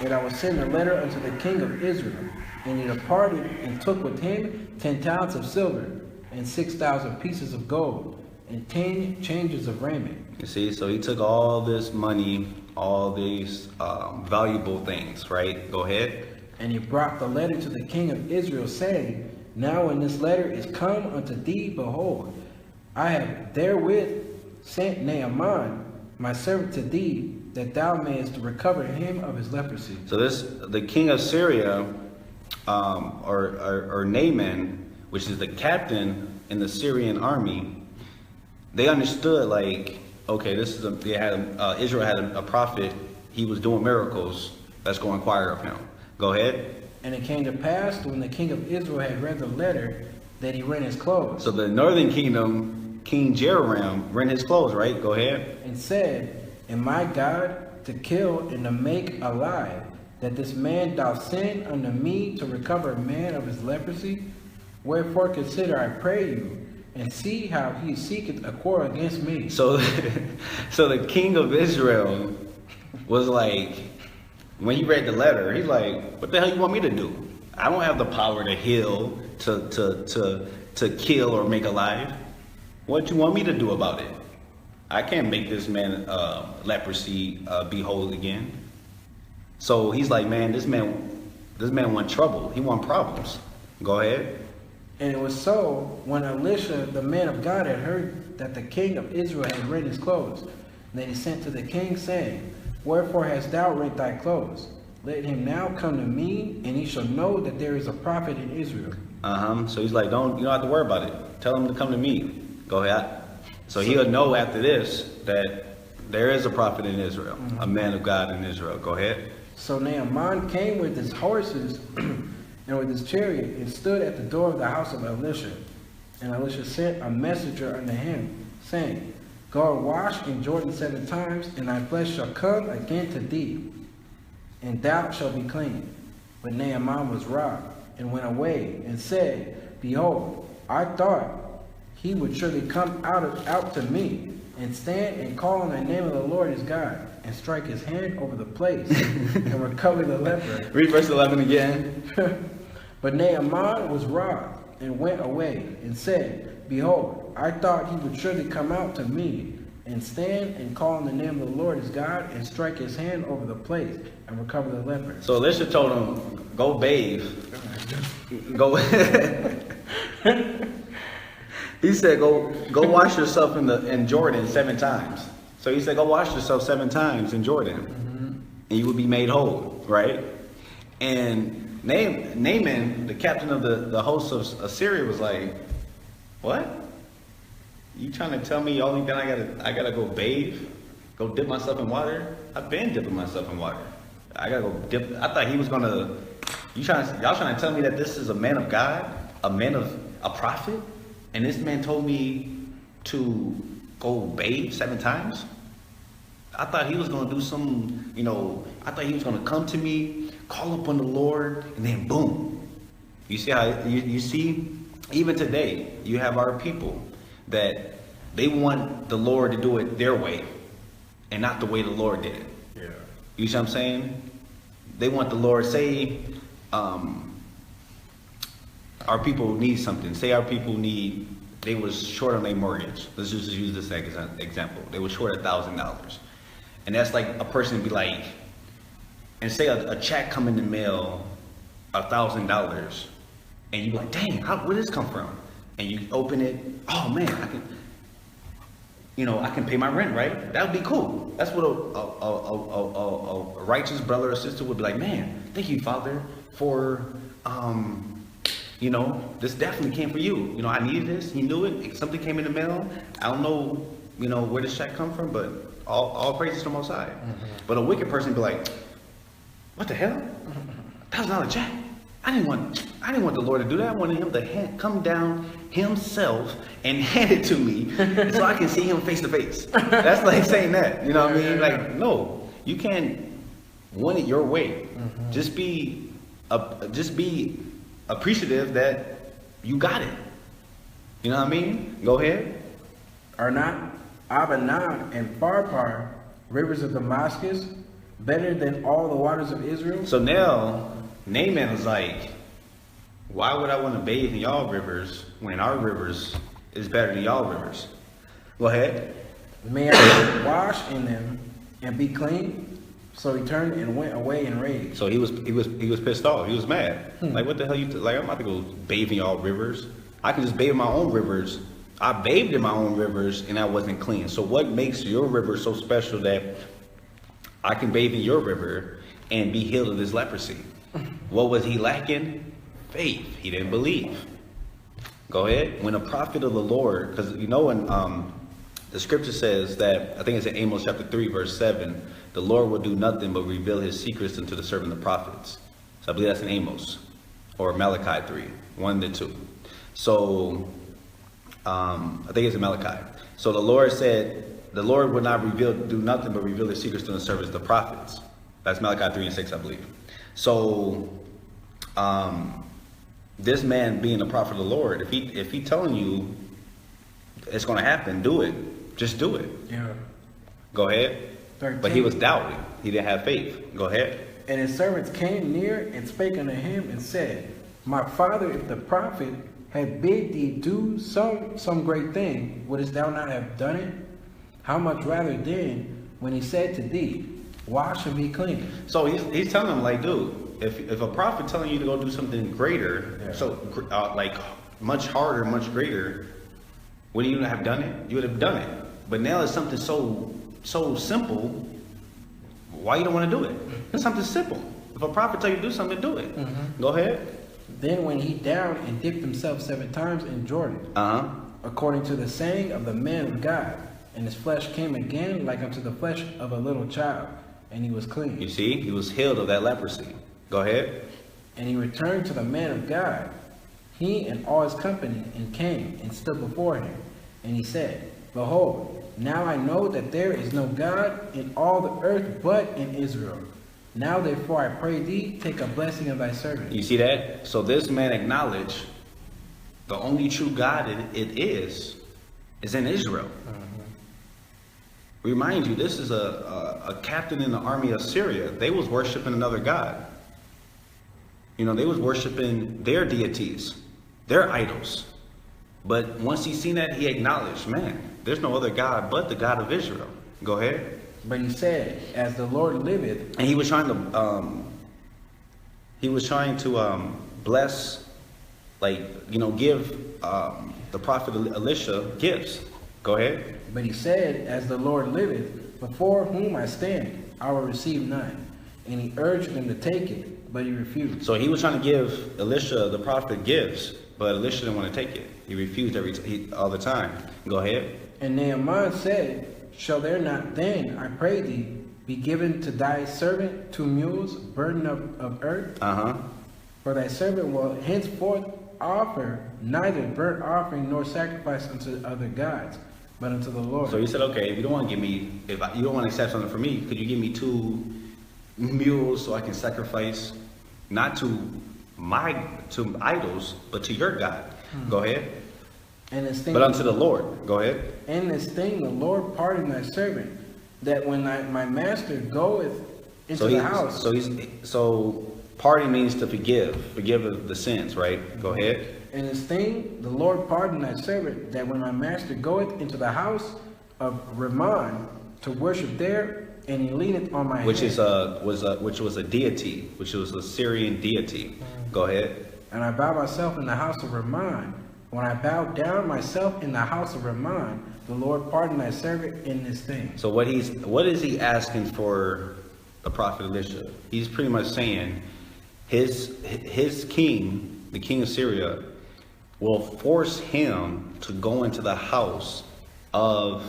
and I will send a letter unto the king of Israel. And he departed and took with him 10 talents of silver, and 6,000 pieces of gold, and 10 changes of raiment. You see, so he took all this money, all these valuable things, right? Go ahead. And he brought the letter to the king of Israel, saying, now when this letter is come unto thee, behold, I have therewith sent Naaman, my servant, to thee, that thou mayest recover him of his leprosy. So the king of Syria, or Naaman, which is the captain in the Syrian army, they understood, like, okay, Israel had a prophet. He was doing miracles. Let's go inquire of him. Go ahead. And it came to pass, when the king of Israel had read the letter, that he rent his clothes. So the northern kingdom, King Jehoram, rent his clothes, right? Go ahead. And said, am I God to kill and to make alive, that this man doth send unto me to recover a man of his leprosy? Wherefore consider, I pray you, and see how he seeketh a quarrel against me. So the king of Israel was like, when he read the letter, he's like, what the hell you want me to do? I don't have the power to heal, to kill or make alive. What do you want me to do about it? I can't make this man leprosy be whole again. So he's like, man, this man want trouble. He want problems. Go ahead. And it was so, when Elisha, the man of God, had heard that the king of Israel had rent his clothes, that he sent to the king, saying, wherefore hast thou rent thy clothes? Let him now come to me, and he shall know that there is a prophet in Israel. So he's like, you don't have to worry about it. Tell him to come to me. Go ahead. So he'll know after this that there is a prophet in Israel, a man of God in Israel. Go ahead. So Naaman came with his horses and with his chariot, and stood at the door of the house of Elisha. And Elisha sent a messenger unto him, saying, go and wash in Jordan 7 times, and thy flesh shall come again to thee. and thou shalt be clean. But Naaman was wroth, and went away, and said, Behold, I thought he would surely come out to me, and stand and call on the name of the Lord his God, and strike his hand over the place, and recover the leper. Read verse 11 again. But Naaman was wroth, and went away, and said, Behold, I thought he would surely come out to me, and stand and call on the name of the Lord his God, and strike his hand over the place, and recover the leper. So Elisha told him, go bathe. Go. He said, go wash yourself in Jordan 7 times. So he said, go wash yourself 7 times in Jordan, and you will be made whole, right? And Naaman, the captain of the host of Assyria, was like, what? You trying to tell me the only thing I gotta go bathe, go dip myself in water? I've been dipping myself in water. I gotta go dip. I thought he was gonna. Y'all trying to tell me that this is a man of God, a prophet, and this man told me to go bathe 7 times? I thought he was gonna do some, I thought he was gonna come to me, call upon the Lord, and then boom. You see how you see? Even today, you have our people that they want the Lord to do it their way and not the way the Lord did it. Yeah. You see what I'm saying? They want the Lord, say our people need something. Say our people they was short on their mortgage. Let's just use this example. They were short $1,000. And that's like a person be like, and say a check come in the mail, $1,000, and you be like, dang, where did this come from? And you open it, oh man, I can pay my rent, right? That would be cool. That's what a righteous brother or sister would be like, man, thank you, Father, for, this definitely came for you. I needed this, you knew it, something came in the mail. I don't know, where this check come from, but all praises to the Most High. But a wicked person would be like, what the hell? $1,000 check? I didn't want the Lord to do that. I wanted him to come down himself and hand it to me so I can see him face to face. That's like saying that. You know what I mean? Like, no, you can't want it your way. Just be appreciative that you got it. You know what I mean? Go ahead. Are not Abanah and Pharpar, rivers of Damascus, better than all the waters of Israel? So now Naaman was like, why would I want to bathe in y'all rivers when our rivers is better than y'all rivers? Go ahead. May I wash in them and be clean? So he turned and went away in rage. So he was pissed off. He was mad. Like, what the hell I'm about to go bathe in y'all rivers. I can just bathe in my own rivers. I bathed in my own rivers and I wasn't clean. So what makes your river so special that I can bathe in your river and be healed of this leprosy? What was he lacking? Faith. He didn't believe. Go ahead. When a prophet of the Lord, because when the scripture says that, I think it's in Amos chapter 3 verse 7, the Lord will do nothing but reveal his secrets unto the servant of the prophets. So I believe that's in Amos or Malachi 3, 1 to 2. So I think it's in Malachi. So the Lord said, the Lord would not do nothing but reveal his secrets to the servants of the prophets. That's Malachi 3 and 6, I believe. So this man being a prophet of the Lord, if he telling you it's going to happen, do it. Just do it. Yeah. Go ahead. 13. But he was doubting. He didn't have faith. Go ahead. And his servants came near and spake unto him and said, My father, if the prophet had bid thee do some great thing, wouldst thou not have done it? How much rather then when he said to thee, Wash and be clean? So he's telling him, like, dude, if a prophet telling you to go do something greater, like much harder, much greater, would you have done it? You would have done it. But now it's something so simple. Why you don't want to do it? It's something simple. If a prophet tell you to do something, do it. Go ahead. Then went he down and dipped himself 7 times in Jordan, according to the saying of the man of God, and his flesh came again like unto the flesh of a little child, and he was clean. You see, he was healed of that leprosy. Go ahead. And he returned to the man of God, he and all his company, and came and stood before him. And he said, Behold, now I know that there is no God in all the earth but in Israel. Now therefore I pray thee, take a blessing of thy servant. You see that? So this man acknowledged the only true God it is in Israel. Remind you, this is a captain in the army of Syria. They was worshiping another God. You know, they was worshiping their deities, their idols. But once he seen that, he acknowledged, man, there's no other God but the God of Israel. Go ahead. But he said, as the Lord liveth. And he was trying to bless, like, you know, give the prophet Elisha gifts. Go ahead. But he said, as the Lord liveth, before whom I stand, I will receive none. And he urged him to take it, but he refused. So he was trying to give Elisha, the prophet, gifts, but Elisha didn't want to take it. He refused all the time. Go ahead. And Naaman said, shall there not then, I pray thee, be given to thy servant 2 mules, burden of earth? For thy servant will henceforth offer neither burnt offering nor sacrifice unto other gods, but unto the Lord. So he said, okay, if you don't want to give me, you don't want to accept something from me, could you give me 2 mules so I can sacrifice not to idols, but to your God? Go ahead. And this thing, but unto the Lord. Go ahead. And this thing the Lord pardon thy servant, that when my master goeth into the house. So pardon means to forgive of the sins, right? Go ahead. And this thing the Lord pardon thy servant, that when my master goeth into the house of Rimmon to worship there, and he leaneth on my which hand. Which was a deity, which was a Syrian deity. Go ahead. And I bow myself in the house of Rimmon. When I bow down myself in the house of Rimmon, the Lord pardon thy servant in this thing. So what is he asking for the prophet Elisha? He's pretty much saying his king, the king of Syria, will force him to go into the house of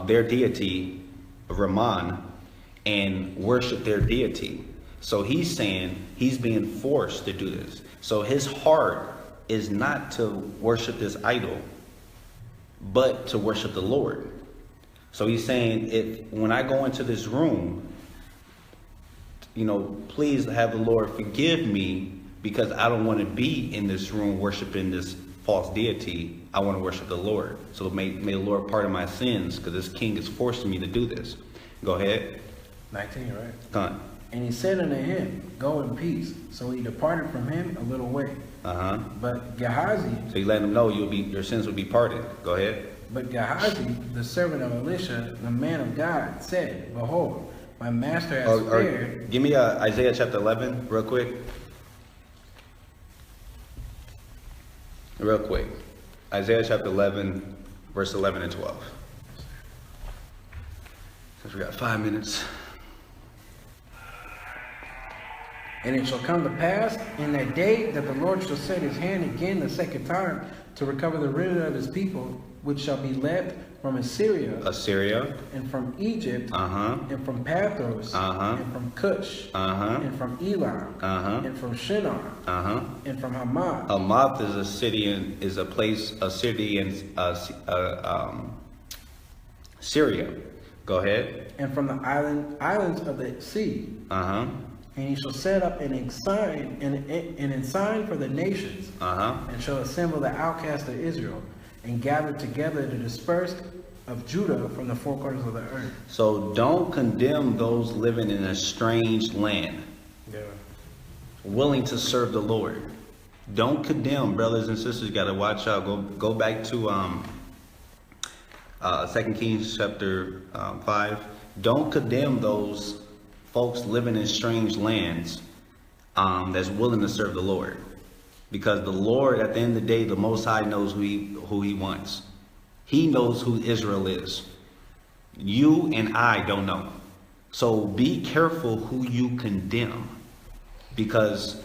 their deity, Rimmon, and worship their deity. So he's saying he's being forced to do this. So his heart is not to worship this idol, but to worship the Lord. So he's saying, when I go into this room, you know, please have the Lord forgive me, because I don't want to be in this room worshiping this false deity. I want to worship the Lord. So may the Lord pardon my sins, because this king is forcing me to do this. Go ahead. 19, right? Come on. And he said unto him, go in peace. So he departed from him a little way. But Gehazi. So he let him know your sins will be pardoned. Go ahead. But Gehazi, the servant of Elisha, the man of God, said, behold, my master has spared. Give me Isaiah chapter 11 real quick. Real quick. Isaiah chapter 11, verse 11 and 12. Since we got 5 minutes. And it shall come to pass in that day that the Lord shall set his hand again the second time to recover the remnant of his people, which shall be left from Assyria, and from Egypt, and from Pathros, and from Cush, and from Elam, and from Shinar, and from Hamath. Hamath is a city in Syria. Go ahead. And from the islands of the sea. And he shall set up an ensign for the nations, and shall assemble the outcasts of Israel, and gather together the dispersed of Judah from the four corners of the earth. So don't condemn those living in a strange land, willing to serve the Lord. Don't condemn, brothers and sisters. You got to watch out. Go back to 2 Kings chapter 5. Don't condemn those folks living in strange lands that's willing to serve the Lord, because the Lord, at the end of the day, the Most High knows who he wants. He knows who Israel is. You and I don't know. So be careful who you condemn, because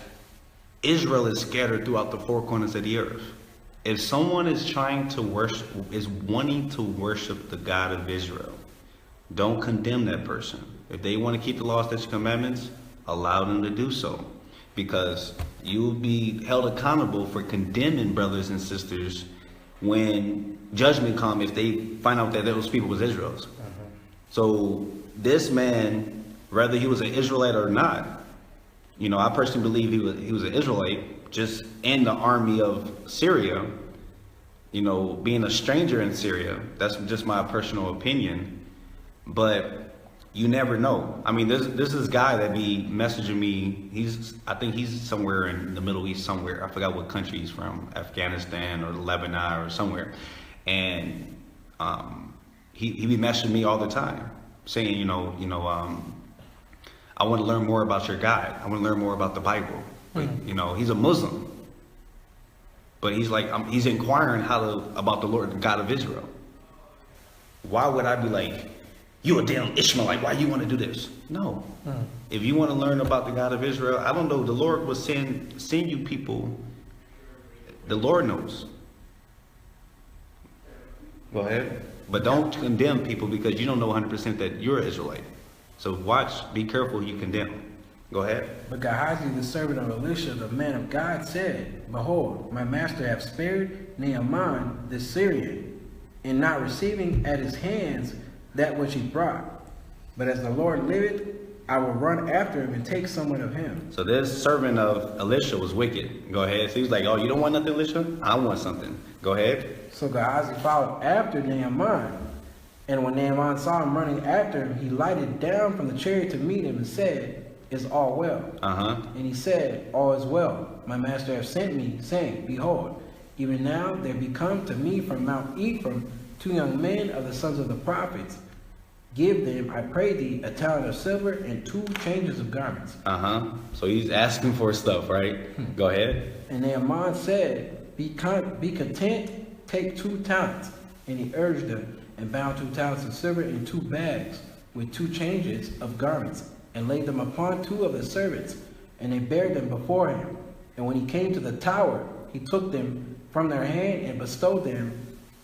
Israel is scattered throughout the four corners of the earth. If someone is wanting to worship the God of Israel, don't condemn that person. If they want to keep the laws, statutes, commandments, allow them to do so, because you'll be held accountable for condemning brothers and sisters when judgment comes, if they find out that those people was Israel's. So this man whether he was an Israelite or not. You know, I personally believe he was an Israelite, just in the army of Syria. You know, being a stranger in Syria. That's just my personal opinion. But you never know. I mean, there's this guy that be messaging me. I think he's somewhere in the Middle East somewhere. I forgot what country he's from, Afghanistan or Lebanon or somewhere. And he be messaging me all the time, saying, I want to learn more about your God. I want to learn more about the Bible. But, you know, he's a Muslim, but he's like, he's inquiring about the Lord, the God of Israel. Why would I be like, you a damn Ishmaelite, why you want to do this? No. If you want to learn about the God of Israel, I don't know, the Lord will send you people. The Lord knows. Go ahead. But don't condemn people because you don't know 100% that you're an Israelite. So be careful who you condemn. Go ahead. But Gehazi, the servant of Elisha, the man of God, said, Behold, my master hath spared Naaman the Syrian, in not receiving at his hands that which he brought. But as the Lord liveth, I will run after him and take somewhat of him. So this servant of Elisha was wicked. Go ahead. So he's like, oh, you don't want nothing, Elisha? I want something. Go ahead. So Gehazi followed after Naaman. And when Naaman saw him running after him, he lighted down from the chariot to meet him and said, Is all well? And he said, All is well. My master hath sent me, saying, Behold, even now there be come to me from Mount Ephraim 2 young men of the sons of the prophets. Give them, I pray thee, a talent of silver and 2 changes of garments. So he's asking for stuff, right? Go ahead. And Naaman said, Be content, take 2 talents. And he urged them, and bound 2 talents of silver in 2 bags, with 2 changes of garments, and laid them upon 2 of the servants, and they bare them before him. And when he came to the tower, he took them from their hand and bestowed them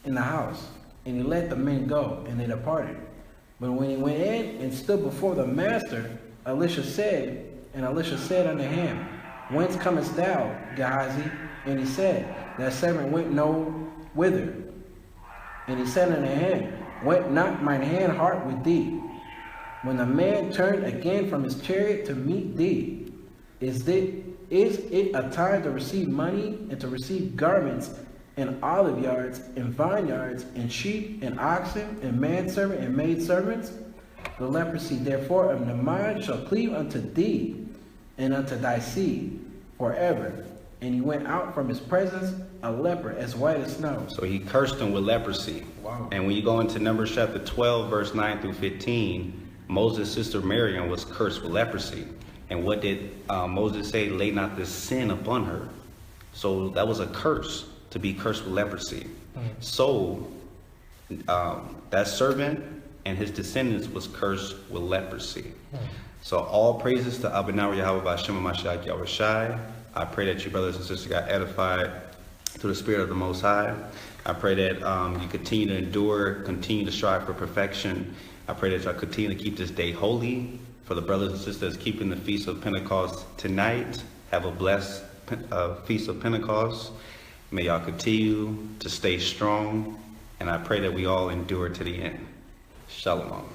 in the house. And he let the men go, and they departed. But when he went in and stood before the master, Elisha said unto him, Whence comest thou, Gehazi? And he said, Thy servant went no whither. And he said unto him, Went not mine hand heart with thee? When the man turned again from his chariot to meet thee, is it a time to receive money and to receive garments and olive yards and vineyards and sheep and oxen and manservant and maidservants? The leprosy therefore of Naaman shall cleave unto thee and unto thy seed forever. And he went out from his presence a leper as white as snow. So he cursed him with leprosy. Wow. And when you go into Numbers chapter 12, verse 9 through 15, Moses' sister Miriam was cursed with leprosy. And what did Moses say? Lay not this sin upon her. So that was a curse, to be cursed with leprosy. So that servant and his descendants was cursed with leprosy. So all praises to Abinah Yahweh B'Shem Mashiach Yahushai. I pray that you brothers and sisters got edified through the Spirit of the Most High. I pray that you continue to endure, continue to strive for perfection. I pray that y'all continue to keep this day holy. For the brothers and sisters keeping the Feast of Pentecost tonight, have a blessed Feast of Pentecost. May y'all continue to stay strong. And I pray that we all endure to the end. Shalom.